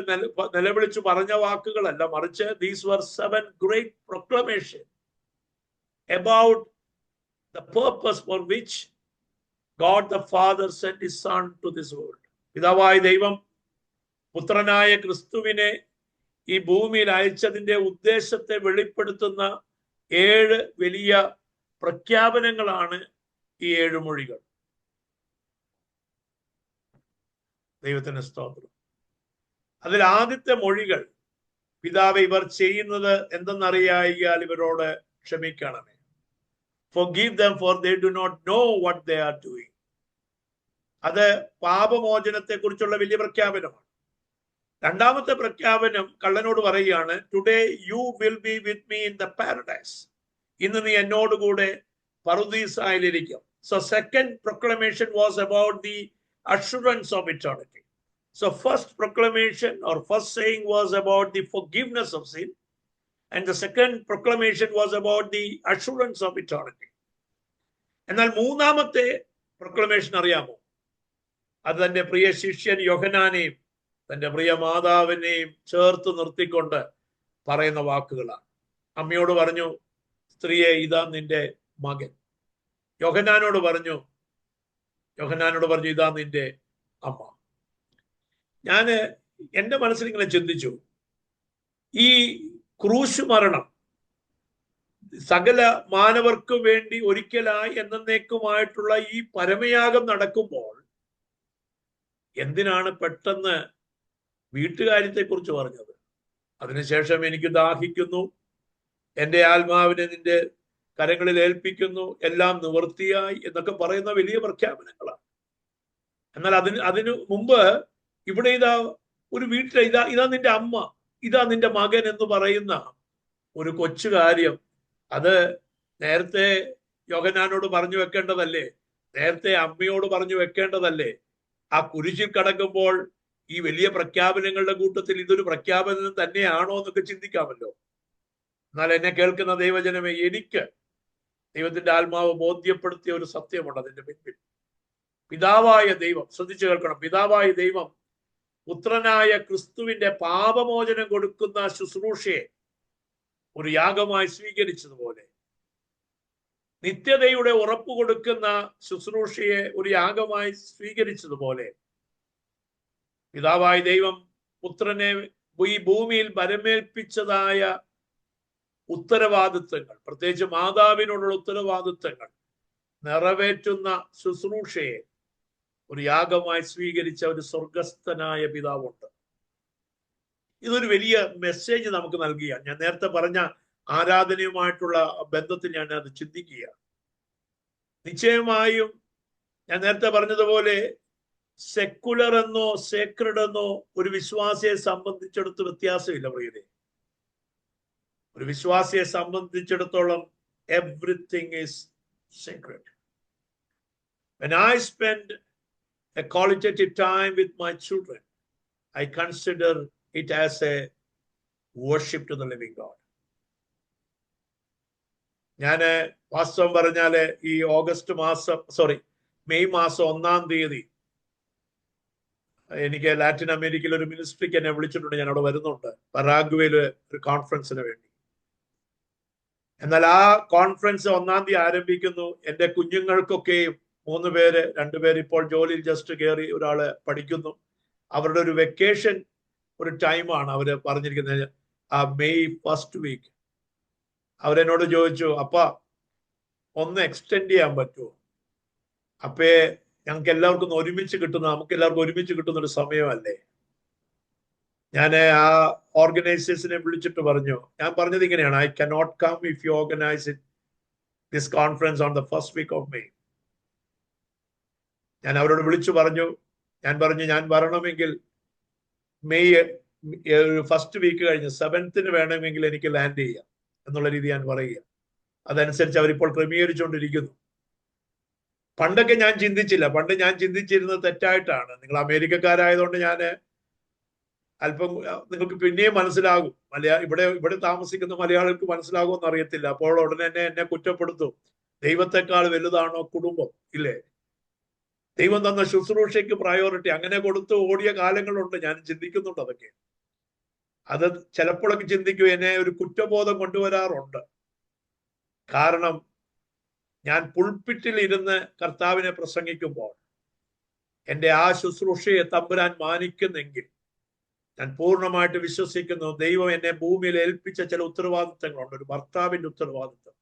നിലവിളിച്ചു പറഞ്ഞ വാക്കുകളല്ല, മറിച്ച് these were 7 great proclamations about the purpose for which God the Father sent his Son to this world. പിതാവായ ദൈവം പുത്രനായ ക്രിസ്തുവിനെ ഈ ഭൂമിയിൽ അയച്ചതിന്റെ ഉദ്ദേശത്തെ വെളിപ്പെടുത്തുന്ന 7 വലിയ പ്രഖ്യാപനങ്ങളാണ് ഈ 7 മൊഴികൾ. ദൈവത്തിന് സ്തോത്രം. അതിൽ ആദ്യത്തെ മൊഴികൾ, പിതാവേ ഇവർ ചെയ്യുന്നത് എന്തെന്നറിയായികയാൽ ഇവരോട് ക്ഷമിക്കണമേ. Forgive them for they do not know what they are doing. അത് പാപമോചനത്തെ കുറിച്ചുള്ള വലിയ പ്രഖ്യാപനമാണ്. രണ്ടാമത്തെ പ്രഖ്യാപനം കള്ളനോട് പറയുകയാണ്, today you will be with me in the paradise. ഇന്ന് നീ എന്നോടുകൂടെ പറുദീസായിലിരിക്കും. So second proclamation was about the assurance of eternity. So first proclamation or first saying was about the forgiveness of sin, and the second proclamation was about the assurance of eternity. എന്നാൽ മൂന്നാമത്തെ proclamation അറിയാമോ? അത് തന്റെ പ്രിയ ശിഷ്യൻ യോഹന്നാനെയും തന്റെ പ്രിയ മാതാവിനെയും ചേർത്ത് നിർത്തിക്കൊണ്ട് പറയുന്ന വാക്കുകളാണ്. അമ്മയോട് പറഞ്ഞു, സ്ത്രീയെ ഇതാ നിന്റെ മകൻ. യോഹന്നാനോട് പറഞ്ഞു ഇതാ നിന്റെ അമ്മ. ഞാന് എൻ്റെ മനസ്സിൽ ഇങ്ങനെ ചിന്തിച്ചു, ഈ ക്രൂശ് മരണം സകല മാനവർക്കു വേണ്ടി ഒരിക്കലായി എന്നേക്കുമായിട്ടുള്ള ഈ പരമയാഗം നടക്കുമ്പോൾ എന്തിനാണ് പെട്ടെന്ന് വീട്ടുകാര്യത്തെ കുറിച്ച് പറഞ്ഞത്? അതിനുശേഷം എനിക്ക് ദാഹിക്കുന്നു, എൻ്റെ ആത്മാവിനെ നിന്റെ കരങ്ങളിൽ ഏൽപ്പിക്കുന്നു, എല്ലാം നിവൃത്തിയായി എന്നൊക്കെ പറയുന്ന വലിയ പ്രഖ്യാപനങ്ങളാണ്. എന്നാൽ അതിനു മുമ്പ് ഇവിടെ ഇതാ ഒരു വീട്ടിൽ ഇതാ നിന്റെ അമ്മ, ഇതാ നിന്റെ മകൻ എന്ന് പറയുന്ന ഒരു കൊച്ചു കാര്യം, അത് നേരത്തെ യോഹന്നാനോട് പറഞ്ഞു വെക്കേണ്ടതല്ലേ? നേരത്തെ അമ്മയോട് പറഞ്ഞു വെക്കേണ്ടതല്ലേ? ആ കുരിശിൽ കടക്കുമ്പോൾ ഈ വലിയ പ്രഖ്യാപനങ്ങളുടെ കൂട്ടത്തിൽ ഇതൊരു പ്രഖ്യാപനം തന്നെയാണോ എന്നൊക്കെ ചിന്തിക്കാമല്ലോ. എന്നാൽ എന്നെ കേൾക്കുന്ന ദൈവജനമേ, എനിക്ക് ദൈവത്തിന്റെ ആത്മാവ് ബോധ്യപ്പെടുത്തിയ ഒരു സത്യമുണ്ട് അതിന്റെ പിന്നിൽ. പിതാവായ ദൈവം, ശ്രദ്ധിച്ചു കേൾക്കണം, പിതാവായ ദൈവം പുത്രനായ ക്രിസ്തുവിന്റെ പാപമോചനം കൊടുക്കുന്ന ശുശ്രൂഷയെ ഒരു യാഗമായി സ്വീകരിച്ചതുപോലെ, നിത്യതയുടെ ഉറപ്പ് കൊടുക്കുന്ന ശുശ്രൂഷയെ ഒരു യാഗമായി സ്വീകരിച്ചതുപോലെ, പിതാവായ ദൈവം പുത്രനെ ഈ ഭൂമിയിൽ പരമേൽപ്പിച്ചതായ ഉത്തരവാദിത്വങ്ങൾ, പ്രത്യേകിച്ച് മാതാവിനോടുള്ള ഉത്തരവാദിത്വങ്ങൾ നിറവേറ്റുന്ന ശുശ്രൂഷയെ ഒരു യാഗമായി സ്വീകരിച്ച ഒരു സ്വർഗസ്ഥനായ പിതാവുണ്ട്. ഇതൊരു വലിയ മെസ്സേജ് നമുക്ക് നൽകിയ, ഞാൻ നേരത്തെ പറഞ്ഞ ആരാധനയുമായിട്ടുള്ള ബന്ധത്തിൽ ഞാൻ അത് ചിന്തിക്കുക. നിശ്ചയമായും ഞാൻ നേരത്തെ പറഞ്ഞതുപോലെ സെക്കുലർ എന്നോ സേക്രഡ് എന്നോ ഒരു വിശ്വാസിയെ സംബന്ധിച്ചിടത്ത് വ്യത്യാസമില്ല പ്രിയരെ. ഒരു വിശ്വാസിയെ സംബന്ധിച്ചിടത്തോളം everything is Sacred. When I spend a qualitative time with my children, I consider it as a worship to the living God. ഞാന് വാസ്തവം പറഞ്ഞാല് ഈ മെയ് മാസം 1-ാം തീയതി എനിക്ക് ലാറ്റിൻ അമേരിക്കയിൽ ഒരു മിനിസ്ട്രിക്ക് എന്നെ വിളിച്ചിട്ടുണ്ട്. ഞാൻ അവിടെ വരുന്നുണ്ട്, പരാഗ്വേയില് ഒരു കോൺഫറൻസിന് വേണ്ടി. എന്നാൽ ആ കോൺഫറൻസ് 1-ാം തീയതി ആരംഭിക്കുന്നു. എൻ്റെ കുഞ്ഞുങ്ങൾക്കൊക്കെയും 3 പേര്, 2 പേര് ഇപ്പോൾ ജോലിയിൽ ജസ്റ്റ് കയറി, ഒരാള് പഠിക്കുന്നു. അവരുടെ ഒരു വെക്കേഷൻ ഒരു ടൈമാണ് അവര് പറഞ്ഞിരിക്കുന്നത്. ആ മെയ് 1st വീക്ക് അവരെന്നോട് ചോദിച്ചു, അപ്പ ഒന്ന് എക്സ്റ്റെൻഡ് ചെയ്യാൻ പറ്റുമോ? അപ്പേ ഞങ്ങൾക്ക് എല്ലാവർക്കും നമുക്ക് എല്ലാവർക്കും ഒരുമിച്ച് കിട്ടുന്ന ഒരു സമയമല്ലേ. ഞാൻ ആ ഓർഗനൈസേഴ്സിനെ വിളിച്ചിട്ട് പറഞ്ഞു, ഞാൻ പറഞ്ഞത് ഇങ്ങനെയാണ്, I cannot come if you organise this conference on the 1st week of May. ഞാൻ അവരോട് വിളിച്ചു പറഞ്ഞു, ഞാൻ വരണമെങ്കിൽ മെയ് 1st വീക്ക് കഴിഞ്ഞ് 7th വേണമെങ്കിൽ എനിക്ക് ലാൻഡ് ചെയ്യാം എന്നുള്ള രീതി ഞാൻ പറയുക. അതനുസരിച്ച് അവരിപ്പോൾ ക്രമീകരിച്ചുകൊണ്ടിരിക്കുന്നു. പണ്ടൊക്കെ ഞാൻ ചിന്തിച്ചില്ല. പണ്ട് ഞാൻ ചിന്തിച്ചിരുന്നത് തെറ്റായിട്ടാണ്. നിങ്ങൾ അമേരിക്കക്കാരായതുകൊണ്ട് ഞാൻ അല്പം നിങ്ങൾക്ക് പിന്നെയും മനസ്സിലാകും. ഇവിടെ താമസിക്കുന്ന മലയാളികൾക്ക് മനസ്സിലാകുമെന്ന് അറിയത്തില്ല. അപ്പോൾ ഉടനെ എന്നെ കുറ്റപ്പെടുത്തും. ദൈവത്തെക്കാൾ വലുതാണോ കുടുംബം? ഇല്ലേ? ദൈവം തന്ന ശുശ്രൂഷയ്ക്ക് പ്രയോറിറ്റി അങ്ങനെ കൊടുത്ത് ഓടിയ കാലങ്ങളുണ്ട്. ഞാൻ ചിന്തിക്കുന്നുണ്ട് അതൊക്കെ. അത് ചിലപ്പോഴൊക്കെ ചിന്തിക്കും, എന്നെ ഒരു കുറ്റബോധം കൊണ്ടുവരാറുണ്ട്. കാരണം ഞാൻ പുൾപിറ്റിൽ ഇരുന്ന് കർത്താവിനെ പ്രസംഗിക്കുമ്പോൾ എൻ്റെ ആ ശുശ്രൂഷയെ തമ്പുരാൻ മാനിക്കുന്നെങ്കിൽ ഞാൻ പൂർണ്ണമായിട്ട് വിശ്വസിക്കുന്നു, ദൈവം എന്നെ ഭൂമിയിൽ ഏൽപ്പിച്ച ചില ഉത്തരവാദിത്തങ്ങളുണ്ട്. ഒരു ഭർത്താവിന്റെ ഉത്തരവാദിത്തം,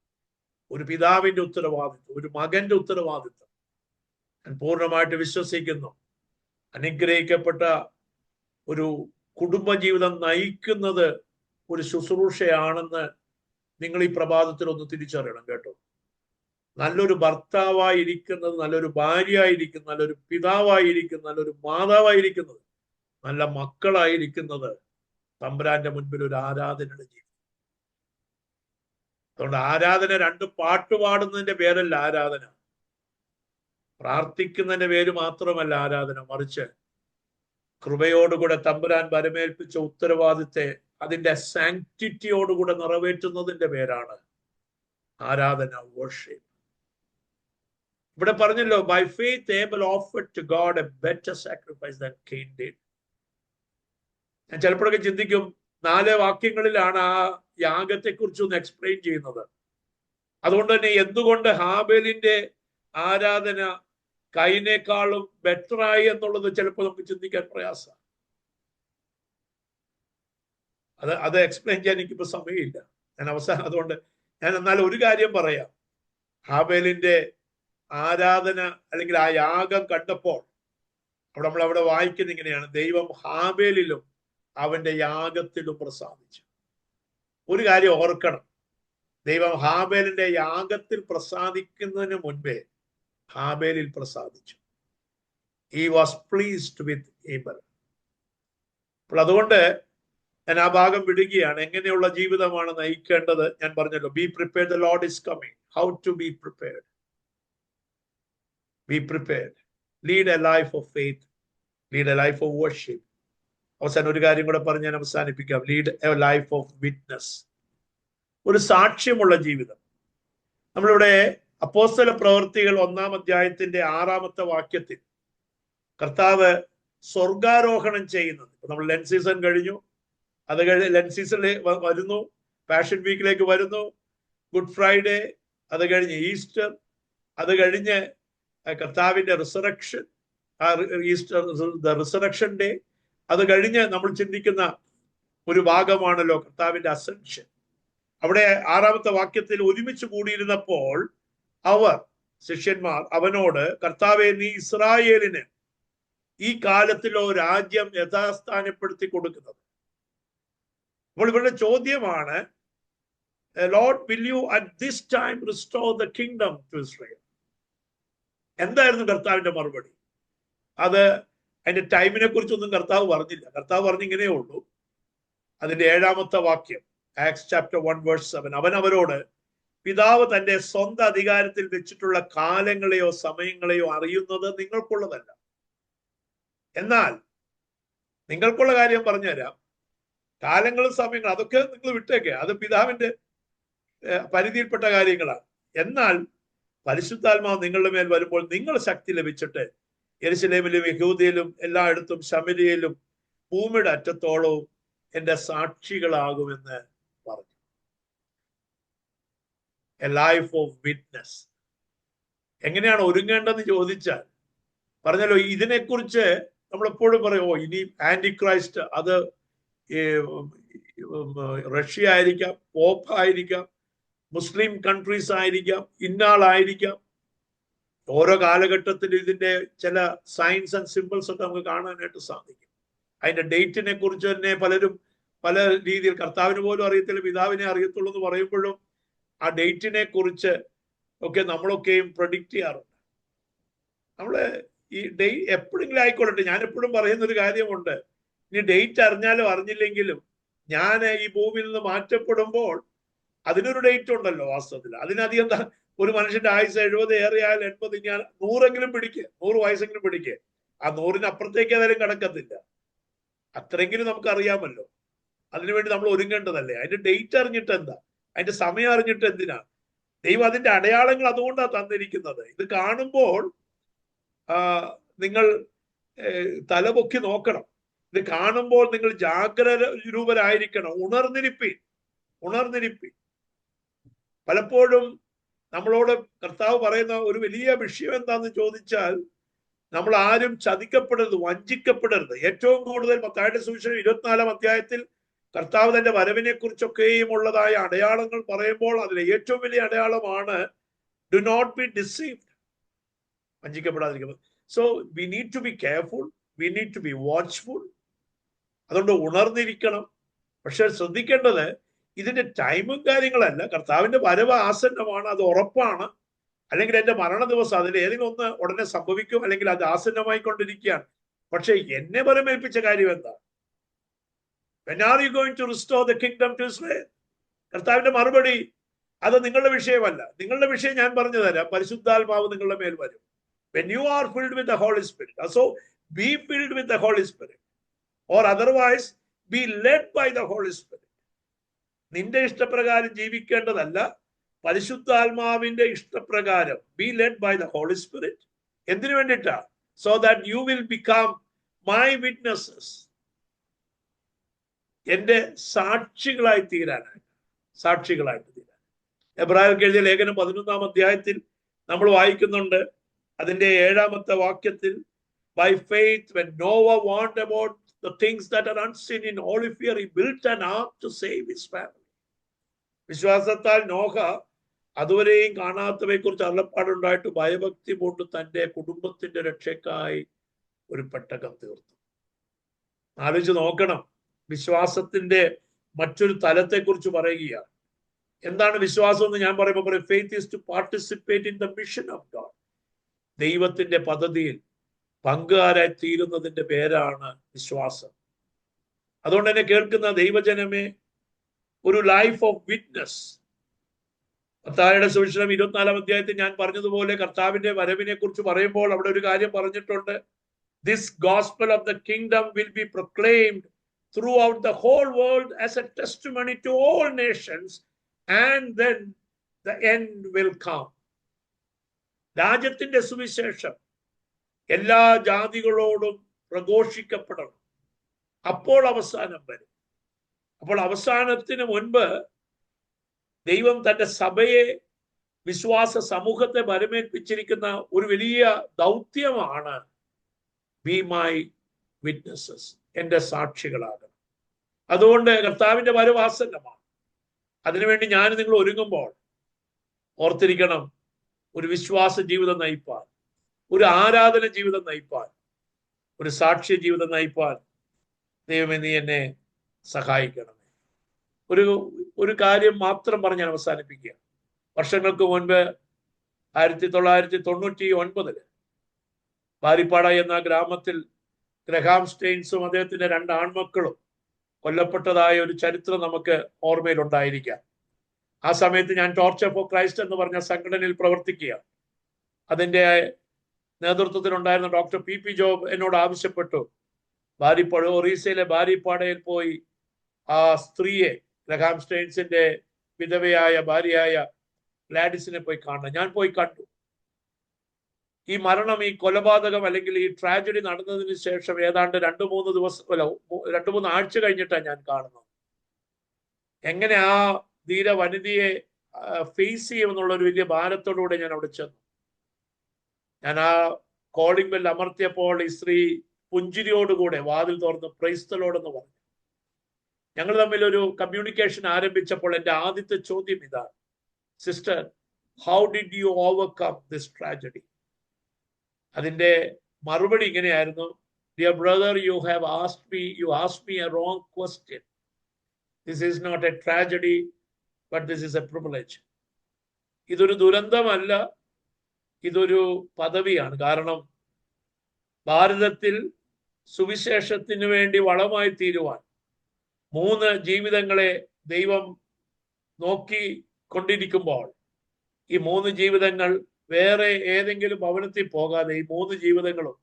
ഒരു പിതാവിന്റെ ഉത്തരവാദിത്തം, ഒരു മകന്റെ ഉത്തരവാദിത്തം. ഞാൻ പൂർണ്ണമായിട്ട് വിശ്വസിക്കുന്നു, അനുഗ്രഹിക്കപ്പെട്ട ഒരു കുടുംബജീവിതം നയിക്കുന്നത് ഒരു ശുശ്രൂഷയാണെന്ന് നിങ്ങൾ ഈ പ്രഭാതത്തിൽ ഒന്ന് തിരിച്ചറിയണം കേട്ടോ. നല്ലൊരു ഭർത്താവായിരിക്കുന്നത്, നല്ലൊരു ഭാര്യയായിരിക്കുന്നത്, നല്ലൊരു പിതാവായിരിക്കുന്നത്, നല്ലൊരു മാതാവായിരിക്കുന്നത്, നല്ല മക്കളായിരിക്കുന്നത് തമ്പുരാന്റെ മുൻപിൽ ഒരു ആരാധനയുടെ ജീവിതം. അതുകൊണ്ട് ആരാധന 2 പാട്ട് പാടുന്നതിന്റെ പേരല്ല ആരാധന, പ്രാർത്ഥിക്കുന്നതിന്റെ പേര് മാത്രമല്ല ആരാധന, മറിച്ച് കൃപയോടുകൂടെ തമ്പുരാൻ വരമേൽപ്പിച്ച ഉത്തരവാദിത്തെ അതിന്റെ സാങ്ക്ടിറ്റിയോടുകൂടെ നിറവേറ്റുന്നതിന്റെ പേരാണ് ആരാധന, വർഷിപ്പ്. ഇവിടെ പറഞ്ഞല്ലോ, by faith Abel offered to God A better sacrifice than cane did. ഞാൻ ചിലപ്പോഴൊക്കെ ചിന്തിക്കും, 4 വാക്യങ്ങളിലാണ് ആ യാഗത്തെക്കുറിച്ച് ഒന്ന് എക്സ്പ്ലെയിൻ ചെയ്യുന്നത്. അതുകൊണ്ട് തന്നെ എന്തുകൊണ്ട് ഹാബേലിന്റെ ആരാധന കൈനേക്കാളും ബെറ്ററായി എന്നുള്ളത് ചിലപ്പോൾ നമുക്ക് ചിന്തിക്കാൻ പ്രയാസം. അത് എക്സ്പ്ലെയിൻ ചെയ്യാൻ എനിക്കിപ്പോ സമയമില്ല. ഞാൻ അവസാനം അതുകൊണ്ട് ഞാൻ എന്നാലും ഒരു കാര്യം പറയാം. ഹാബേലിന്റെ ആരാധന അല്ലെങ്കിൽ ആ യാഗം കണ്ടപ്പോൾ നമ്മൾ വായിക്കുന്ന ഇങ്ങനെയാണ്, ദൈവം ഹാബേലിലും അവന്റെ യാഗത്തിലും പ്രസാദിച്ചു. ഒരു കാര്യം ഓർക്കണം, ദൈവം ഹാബേലിന്റെ യാഗത്തിൽ പ്രസാദിക്കുന്നതിന് മുൻപേ ഹാബേലിൽ പ്രസാദിച്ചു. He was pleased with Abel. അപ്പോൾ അതുകൊണ്ട് ഞാൻ ആ ഭാഗം വിടുകയാണ്. എങ്ങനെയുള്ള ജീവിതമാണ് നയിക്കേണ്ടത് ഞാൻ പറഞ്ഞല്ലോ. B prepared, the Lord is coming. How to be prepared? Be prepared. Lead a life of faith, lead a life of worship. അവസാനം ഒരു കാര്യം കൂടെ പറഞ്ഞ് ഞാൻ അവസാനിപ്പിക്കാം. Lead a life of witness, ഒരു സാക്ഷ്യമുള്ള ജീവിതം. നമ്മളിവിടെ അപ്പോസ്തല പ്രവൃത്തികൾ 1-ാം അധ്യായത്തിന്റെ 6-ാമത്തെ വാക്യത്തിൽ കർത്താവ് സ്വർഗാരോഹണം ചെയ്യുന്നത്, നമ്മൾ ലെൻ സീസൺ കഴിഞ്ഞു, അത് കഴിഞ്ഞ് ലെൻ സീസണിൽ വരുന്നു, പാഷൻ വീക്കിലേക്ക് വരുന്നു, ഗുഡ് ഫ്രൈഡേ, അത് കഴിഞ്ഞ് ഈസ്റ്റർ, അത് കഴിഞ്ഞ് കർത്താവിന്റെ റിസറക്ഷൻ, ഈസ്റ്റർ റിസറക്ഷൻ ഡേ, അത് കഴിഞ്ഞ് നമ്മൾ ചിന്തിക്കുന്ന ഒരു ഭാഗമാണല്ലോ കർത്താവിന്റെ അസെൻഷൻ. അവിടെ 6-ാമത്തെ വാക്യത്തിൽ ഒരുമിച്ച് കൂടിയിരുന്നപ്പോൾ അവർ, ശിഷ്യന്മാർ, അവനോട്, കർത്താവെ, നീ ഇസ്രായേലിന് ഈ കാലത്തിലോ രാജ്യം യഥാസ്ഥാനപ്പെടുത്തി കൊടുക്കുന്നത്. അപ്പോൾ ഇവരുടെ ചോദ്യമാണ്, Lord, will you at this time restore the kingdom to Israel? എന്തായിരുന്നു കർത്താവിന്റെ മറുപടി? അതിന്റെ ടൈമിനെ കുറിച്ചൊന്നും കർത്താവ് പറഞ്ഞില്ല. കർത്താവ് പറഞ്ഞിങ്ങനെ ഉള്ളൂ. അതിന്റെ 7-ാമത്തെ വാക്യം, ആക്ട്സ് ചാപ്റ്റർ 1 വേഴ്സ് 7, അവൻ അവരോട്, പിതാവ് തന്റെ സ്വന്തം അധികാരത്തിൽ വെച്ചിട്ടുള്ള കാലങ്ങളെയോ സമയങ്ങളെയോ അറിയുന്നത് നിങ്ങൾക്കുള്ളതല്ല. എന്നാൽ നിങ്ങൾക്കുള്ള കാര്യം പറഞ്ഞുതരാം. കാലങ്ങളും സമയങ്ങളും അതൊക്കെ നിങ്ങൾ വിട്ടേക്കെ, അത് പിതാവിന്റെ പരിധിയിൽപ്പെട്ട കാര്യങ്ങളാണ്. എന്നാൽ പരിശുദ്ധാത്മാവ് നിങ്ങളുടെ മേൽ വരുമ്പോൾ നിങ്ങൾ ശക്തി ലഭിച്ചിട്ട് യെരുശലേമിലും യഹൂദയിലും എല്ലായിടത്തും ശമര്യയിലും ഭൂമിയുടെ അറ്റത്തോളവും എന്റെ സാക്ഷികളാകുമെന്ന് പറഞ്ഞു. A life of witness. എങ്ങനെയാണ് ഒരുങ്ങേണ്ടതെന്ന് ചോദിച്ചാൽ പറഞ്ഞല്ലോ, ഇതിനെക്കുറിച്ച് നമ്മൾ എപ്പോഴും പറയും, ഓ ഇനി ആന്റി ക്രൈസ്റ്റ് അത് റഷ്യ ആയിരിക്കാം, പോപ്പ് ആയിരിക്കാം, മുസ്ലിം കൺട്രീസ് ആയിരിക്കാം, ഇന്നാളായിരിക്കാം. ഓരോ കാലഘട്ടത്തിൽ ഇതിന്റെ ചില സൈൻസ് ആൻഡ് സിമ്പിൾസ് ഒക്കെ നമുക്ക് കാണാനായിട്ട് സാധിക്കും. അതിന്റെ ഡേറ്റിനെ കുറിച്ച് തന്നെ പലരും പല രീതിയിൽ, കർത്താവിന് പോലും അറിയത്തില്ല, പിതാവിനെ അറിയത്തുള്ളൂ എന്ന് പറയുമ്പോഴും ആ ഡേറ്റിനെ കുറിച്ച് ഒക്കെ നമ്മളൊക്കെയും പ്രഡിക്റ്റ് ചെയ്യാറുണ്ട്. നമ്മള് ഈ എപ്പോഴെങ്കിലും ആയിക്കൊള്ളട്ടെ, ഞാൻ എപ്പോഴും പറയുന്നൊരു കാര്യമുണ്ട്, ഇനി ഡേറ്റ് അറിഞ്ഞാലും അറിഞ്ഞില്ലെങ്കിലും ഞാൻ ഈ ഭൂമിയിൽ നിന്ന് മാറ്റപ്പെടുമ്പോൾ അതിനൊരു ഡേറ്റ് ഉണ്ടല്ലോ. വാസ്തവത്തിൽ അതിനധികം ഒരു മനുഷ്യന്റെ ആയുസ് 70 ഏറെയാൽ 80, ഞാൻ 100 പിടിക്കുക, 100 വയസ്സെങ്കിലും പിടിക്കുക. ആ 100-ന് അപ്പുറത്തേക്ക് ഏതായാലും കിടക്കത്തില്ല. അത്രയെങ്കിലും നമുക്ക് അറിയാമല്ലോ. അതിനുവേണ്ടി നമ്മൾ ഒരുങ്ങേണ്ടതല്ലേ. അതിന്റെ ഡേറ്റ് അറിഞ്ഞിട്ട് എന്താ, അതിന്റെ സമയം അറിഞ്ഞിട്ട് എന്തിനാ? ദൈവം അതിന്റെ അടയാളങ്ങൾ അതുകൊണ്ടാണ് തന്നിരിക്കുന്നത്. ഇത് കാണുമ്പോൾ നിങ്ങൾ തലപൊക്കി നോക്കണം. ഇത് കാണുമ്പോൾ നിങ്ങൾ ജാഗ്രതരൂപരായിരിക്കണം. ഉണർന്നിരിപ്പി. പലപ്പോഴും നമ്മളോട് കർത്താവ് പറയുന്ന ഒരു വലിയ വിഷയം എന്താന്ന് ചോദിച്ചാൽ, നമ്മൾ ആരും ചതിക്കപ്പെടരുത്, വഞ്ചിക്കപ്പെടരുത്. ഏറ്റവും കൂടുതൽ മത്തായിയുടെ സുവിശേഷം 24-ാം അധ്യായത്തിൽ കർത്താവ് തന്റെ വരവിനെ കുറിച്ചൊക്കെയും ഉള്ളതായ അടയാളങ്ങൾ പറയുമ്പോൾ അതിലെ ഏറ്റവും വലിയ അടയാളമാണ് ഡു നോട്ട് ബി ഡിസീവ്ഡ്, വഞ്ചിക്കപ്പെടാതിരിക്കുന്നത്. So we need to be careful, we need to be watchful. അതുകൊണ്ട് ഉണർന്നിരിക്കണം. പക്ഷെ ശ്രദ്ധിക്കേണ്ടത് ഇതിന്റെ ടൈമും കാര്യങ്ങളല്ല. കർത്താവിന്റെ വരവ് ആസന്നമാണ്, അത് ഉറപ്പാണ്. അല്ലെങ്കിൽ എന്റെ മരണ ദിവസം അതിൽ ഏതെങ്കിലും ഒന്ന് ഉടനെ സംഭവിക്കും, അല്ലെങ്കിൽ അത് ആസന്നമായി കൊണ്ടിരിക്കുകയാണ്. പക്ഷെ എന്നെ പരമേൽപ്പിച്ച കാര്യം എന്താ? When are you going to restore the kingdom to Israel? കർത്താവിന്റെ മറുപടി, അത് നിങ്ങളുടെ വിഷയമല്ല. നിങ്ങളുടെ വിഷയം ഞാൻ പറഞ്ഞു തരാം. പരിശുദ്ധാത്മാവ് നിങ്ങളുടെ മേൽ വരും. When you are filled with the Holy Spirit, so be filled with the Holy Spirit, or otherwise be led by the Holy Spirit. നിന്റെ ഇഷ്ടപ്രകാരം ജീവിക്കേണ്ടതല്ല, പരിശുദ്ധാത്മാവിന്റെ ഇഷ്ടപ്രകാരം. Be led by the Holy Spirit. എന്തിനു വേണ്ടിയിട്ടാ? So that you will become my witnesses. എന്റെ സാക്ഷികളായി തീരാനായിട്ട്. എബ്രായർക്ക് എഴുതിയ ലേഖനം 11-ാം അധ്യായത്തിൽ നമ്മൾ വായിക്കുന്നുണ്ട്, അതിന്റെ 7-ാമത്തെ വാക്യത്തിൽ, by faith when Noah warned about the things that are unseen in holy fear, he built an ark to save his family. വിശ്വാസത്താൽ നോഹ അതുവരെയും കാണാത്തവയെ കുറിച്ച് അരുളപ്പാടുണ്ടായിട്ട് ഭയഭക്തി കൊണ്ട് തന്റെ കുടുംബത്തിന്റെ രക്ഷയ്ക്കായി ഒരു പെട്ടകം തീർത്തു. ആലോചിച്ച് നോക്കണം. വിശ്വാസത്തിന്റെ മറ്റൊരു തലത്തെ കുറിച്ച് പറയുകയാണ്. എന്താണ് വിശ്വാസം എന്ന് ഞാൻ പറയുമ്പോൾ പറയും, faith is to participate in the mission of God. ദൈവത്തിന്റെ പദ്ധതിയിൽ പങ്കുകാരായി തീരുന്നതിന്റെ പേരാണ് വിശ്വാസം. അതുകൊണ്ട് തന്നെ കേൾക്കുന്ന ദൈവജനമേ, ഒരു ലൈഫ് ഓഫ് വിറ്റ്നസ്. മത്തായിയുടെ സുവിശേഷം 24-ാം അധ്യായത്തിൽ ഞാൻ പറഞ്ഞതുപോലെ കർത്താവിന്റെ വരവിനെ കുറിച്ച് പറയുമ്പോൾ അവിടെ ഒരു കാര്യം പറഞ്ഞിട്ടുണ്ട്. This gospel of the kingdom will be proclaimed throughout the whole world as a testimony to all nations, and then the end will come. രാജ്യത്തിന്റെ സുവിശേഷം എല്ലാ ജാതികളോടും പ്രഘോഷിക്കപ്പെടണം. അപ്പോൾ അവസാനം വരും. അപ്പോൾ അവസാനത്തിന് മുൻപ് ദൈവം തന്റെ സഭയെ, വിശ്വാസ സമൂഹത്തെ വരമേൽപ്പിച്ചിരിക്കുന്ന ഒരു വലിയ ദൗത്യമാണ് ബി മൈ വിറ്റ്നസസ്, എന്റെ സാക്ഷികളാകണം. അതുകൊണ്ട് കർത്താവിന്റെ വരവ് ആസന്നമാണ്. അതിനുവേണ്ടി ഞാൻ നിങ്ങൾ ഒരുങ്ങുമ്പോൾ ഓർത്തിരിക്കണം, ഒരു വിശ്വാസ ജീവിതം നയിപ്പാൻ, ഒരു ആരാധന ജീവിതം നയിപ്പാൻ, ഒരു സാക്ഷ്യ ജീവിതം നയിപ്പാൻ ദൈവമേ നീ എന്നെ സഹായിക്കണമേ. ഒരു കാര്യം മാത്രം പറഞ്ഞ് ഞാൻ അവസാനിപ്പിക്കുക. വർഷങ്ങൾക്ക് മുൻപ് 1999 ബാരിപ്പാട എന്ന ഗ്രാമത്തിൽ ഗ്രഹാം സ്റ്റെയിൻസും അദ്ദേഹത്തിന്റെ 2 ആൺമക്കളും കൊല്ലപ്പെട്ടതായ ഒരു ചരിത്രം നമുക്ക് ഓർമ്മയിലുണ്ടായിരിക്കാം. ആ സമയത്ത് ഞാൻ ടോർച്ച് ഫോർ ക്രൈസ്റ്റ് എന്ന് പറഞ്ഞ സംഘടനയിൽ പ്രവർത്തിക്കുക. അതിന്റെ നേതൃത്വത്തിലുണ്ടായിരുന്ന ഡോക്ടർ പി ജോബ് എന്നോട് ആവശ്യപ്പെട്ടു, ഒറീസയിലെ ബാരിപ്പാടയിൽ പോയി ആ സ്ത്രീയെ, ഗ്രഹാം സ്റ്റെയിൻസിന്റെ വിധവയായ ഭാര്യയായ ഗ്ലാഡിസിനെ പോയി കാണണം. ഞാൻ പോയി കണ്ടു. ഈ മരണം, ഈ കൊലപാതകം അല്ലെങ്കിൽ ഈ ട്രാജഡി നടന്നതിന് ശേഷം ഏതാണ്ട് 2-3 ആഴ്ച കഴിഞ്ഞിട്ടാണ് ഞാൻ കാണുന്നത്. എങ്ങനെ ആ ധീര വനിതയെ ഫേസ് ചെയ്യുമെന്നുള്ള ഒരു വലിയ ഭാരത്തോടുകൂടെ ഞാൻ അവിടെ ചെന്നു. ഞാൻ ആ കോളിംഗ് ബെൽ അമർത്തിയപ്പോൾ ഈ സ്ത്രീ പുഞ്ചിരിയോടുകൂടെ വാതിൽ തുറന്ന് പ്രൈസ് ദി ലോർഡ് എന്ന് പറഞ്ഞു. ഞങ്ങൾ തമ്മിൽ ഒരു കമ്മ്യൂണിക്കേഷൻ ആരംഭിച്ചപ്പോൾ എൻ്റെ ആദ്യത്തെ ചോദ്യം ഇതാണ്, sister, how did you overcome this tragedy? അതിൻ്റെ മറുപടി ഇങ്ങനെയായിരുന്നു, dear brother, you asked me A wrong question. This is not A tragedy, but this is A privilege. ഇതൊരു ദുരന്തമല്ല, ഇതൊരു പദവിയാണ്. കാരണം ഭാരതത്തിൽ സുവിശേഷത്തിന് വേണ്ടി വളമായി തീരുവാൻ 3 ജീവിതങ്ങളെ ദൈവം നോക്കിക്കൊണ്ടിരിക്കുമ്പോൾ ഈ 3 ജീവിതങ്ങൾ വേറെ ഏതെങ്കിലും ഭവനത്തിൽ പോകാതെ ഈ 3 ജീവിതങ്ങളും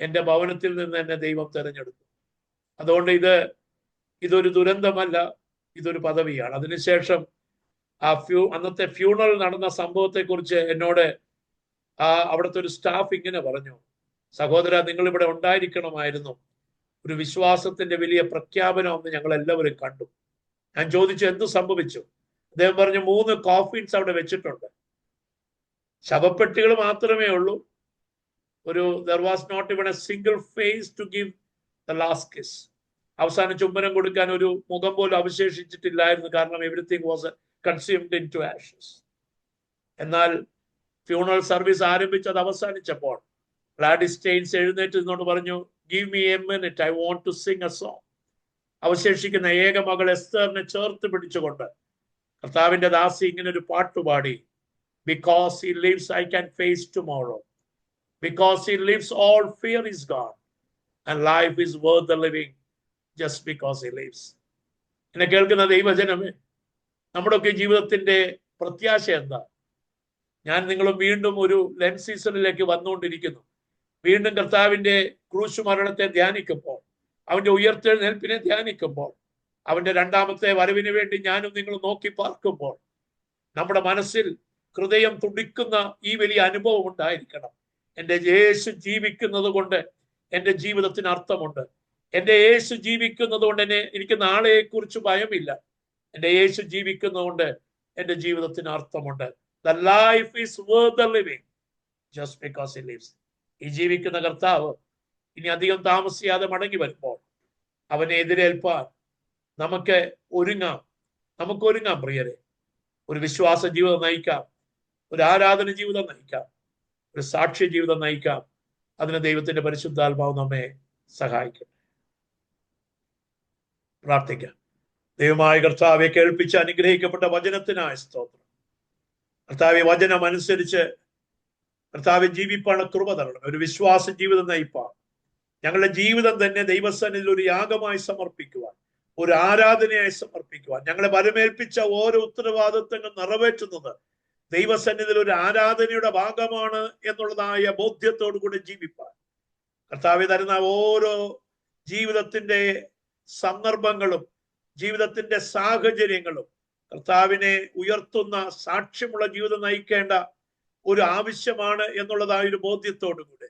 എൻ്റെ ഭവനത്തിൽ നിന്ന് എന്നെ ദൈവം തിരഞ്ഞെടുത്തു. അതുകൊണ്ട് ഇതൊരു ദുരന്തമല്ല, ഇതൊരു പദവിയാണ്. അതിനുശേഷം അന്നത്തെ ഫ്യൂണറൽ നടന്ന സംഭവത്തെക്കുറിച്ച് എന്നോട് അവിടുത്തെ ഒരു സ്റ്റാഫ് ഇങ്ങനെ പറഞ്ഞു, സഹോദര, നിങ്ങൾ ഇവിടെ ഉണ്ടായിരിക്കണമായിരുന്നു. ഒരു വിശ്വാസത്തിന്റെ വലിയ പ്രഖ്യാപനം എന്ന് ഞങ്ങൾ എല്ലാവരും കണ്ടു. ഞാൻ ചോദിച്ചു, എന്ത് സംഭവിച്ചു? അദ്ദേഹം പറഞ്ഞു, 3 കോഫിൻസ് അവിടെ വെച്ചിട്ടുണ്ട്. ശവപ്പെട്ടികൾ മാത്രമേ ഉള്ളൂ. there was not even a single face to give the last kiss. അവസാന ചുംബനം കൊടുക്കാൻ ഒരു മുഖം പോലും അവശേഷിച്ചിട്ടില്ലായിരുന്നു. കാരണം everything was consumed in to Ashes. എന്നാൽ ഫ്യൂണറൽ സർവീസ് ആരംഭിച്ചത് അവസാനിച്ചപ്പോൾ ഗ്ലാഡിസ് സ്റ്റെയിൻസ് എഴുന്നേറ്റ് നിന്നോട് പറഞ്ഞു, give me A minute, I want to sing a song. അവശേഷിക്കുന്ന ഏക മകൾ എസ്തറിനെ ചേർത്ത് പിടിച്ചുകൊണ്ട് കർത്താവിന്റെ ദാസി ഇങ്ങനെ ഒരു പാട്ടുപാടി, because he lives I can face tomorrow, because he lives all fear is gone and life is worth the living just because he lives. എന്നെ കേൾക്കുന്ന ദൈവജനമേ, നമ്മുടെയൊക്കെ ജീവിതത്തിന്റെ പ്രത്യാശ എന്താ? ഞാൻ നിങ്ങളും വീണ്ടും ഒരു ലെൻസ് സീസണിലേക്ക് വന്നുകൊണ്ടിരിക്കുന്നു. വീണ്ടും കർത്താവിന്റെ ക്രൂശ് മരണത്തെ ധ്യാനിക്കുമ്പോൾ, അവന്റെ ഉയർത്തെഴുന്നേൽപ്പിനെ ധ്യാനിക്കുമ്പോൾ, അവന്റെ 2ാമത്തെ വരവിന് വേണ്ടി ഞാനും നിങ്ങളും നോക്കി പാർക്കുമ്പോൾ നമ്മുടെ മനസ്സിൽ ഹൃദയം തുടിക്കുന്ന ഈ വലിയ അനുഭവം ഉണ്ടായിരിക്കണം. എൻ്റെ യേശു ജീവിക്കുന്നത് കൊണ്ട് എൻ്റെ ജീവിതത്തിന് അർത്ഥമുണ്ട്. എൻ്റെ യേശു ജീവിക്കുന്നത് കൊണ്ട് എനിക്ക് നാളെയെക്കുറിച്ച് ഭയമില്ല. എൻ്റെ യേശു ജീവിക്കുന്നത് കൊണ്ട് എൻ്റെ ജീവിതത്തിന് അർത്ഥമുണ്ട്. The life is worth the living just because he lives. ഈ ജീവിക്കുന്ന കർത്താവ് ഇനി അധികം താമസിയാതെ മടങ്ങി വരുമ്പോൾ അവനെ എതിരേൽപ്പാൻ നമുക്ക് ഒരുങ്ങാം പ്രിയരെ. ഒരു വിശ്വാസ ജീവിതം നയിക്കാം, ഒരു ആരാധന ജീവിതം നയിക്കാം, ഒരു സാക്ഷ്യ ജീവിതം നയിക്കാം. അതിന് ദൈവത്തിന്റെ പരിശുദ്ധാത്മാവ് നമ്മെ സഹായിക്കട്ടെ. പ്രാർത്ഥിക്കാം. ദൈവമായ കർത്താവെ, കേൾപ്പിച്ച് അനുഗ്രഹിക്കപ്പെട്ട വചനത്തിനായ സ്തോത്രം. കർത്താവെ, വചനം അനുസരിച്ച് കർത്താവെ ജീവിപ്പാണ് കൃപ തരണം. ഒരു വിശ്വാസ ജീവിതം നയിപ്പാൻ, ഞങ്ങളുടെ ജീവിതം തന്നെ ദൈവസന്നിധിയിൽ ഒരു യാഗമായി സമർപ്പിക്കുവാൻ, ഒരു ആരാധനയായി സമർപ്പിക്കുവാൻ, ഞങ്ങളെ വരമേൽപ്പിച്ച ഓരോ ഉത്തരവാദിത്വങ്ങൾ നിറവേറ്റുന്നത് ദൈവസന്നിധിയിൽ ഒരു ആരാധനയുടെ ഭാഗമാണ് എന്നുള്ളതായ ബോധ്യത്തോടു കൂടി ജീവിപ്പാൻ കർത്താവെ തരുന്ന ഓരോ ജീവിതത്തിന്റെ സന്ദർഭങ്ങളും ജീവിതത്തിന്റെ സാഹചര്യങ്ങളും കർത്താവിനെ ഉയർത്തുന്ന സാക്ഷ്യമുള്ള ജീവിതം നയിക്കേണ്ട ഒരു ആവശ്യമാണ് എന്നുള്ളതായ ഒരു ബോധ്യത്തോടു കൂടെ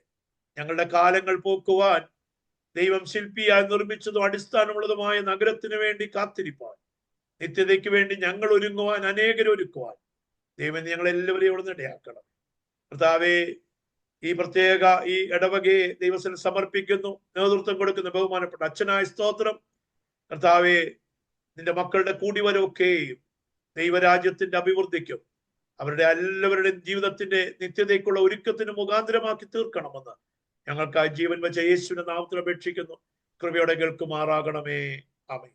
ഞങ്ങളുടെ കാലങ്ങൾ പോക്കുവാൻ ദൈവം ശില്പിയായി നിർമ്മിച്ചതും അടിസ്ഥാനമുള്ളതുമായ നഗരത്തിന് വേണ്ടി കാത്തിരിപ്പാൻ, നിത്യതയ്ക്ക് വേണ്ടി ഞങ്ങൾ ഒരുങ്ങുവാൻ, അനേകരൊരുക്കുവാൻ ദൈവം ഞങ്ങളെല്ലാവരെയും ഇവിടെ ഇടയാക്കണം. കർത്താവെ, ഈ പ്രത്യേക ഈ ഇടവകയെ ദൈവത്തിൽ സമർപ്പിക്കുന്നു. നേതൃത്വം കൊടുക്കുന്ന ബഹുമാനപ്പെട്ട അച്ഛനായ സ്തോത്രം. കർത്താവെ, നിന്റെ മക്കളുടെ കൂടിവരവൊക്കെയും ദൈവരാജ്യത്തിന്റെ അഭിവൃദ്ധിക്കും അവരുടെ എല്ലാവരുടെയും ജീവിതത്തിന്റെ നിത്യതയ്ക്കുള്ള ഒരുക്കത്തിന് മുഖാന്തരമാക്കി തീർക്കണമെന്ന് ഞങ്ങൾക്കായി ജീവൻ വെച്ച യേശുവിന്റെ നാമത്തിൽ അപേക്ഷിക്കുന്നു. കൃപയോടെ കേൾക്കുമാറാകണമേ. ആമേൻ.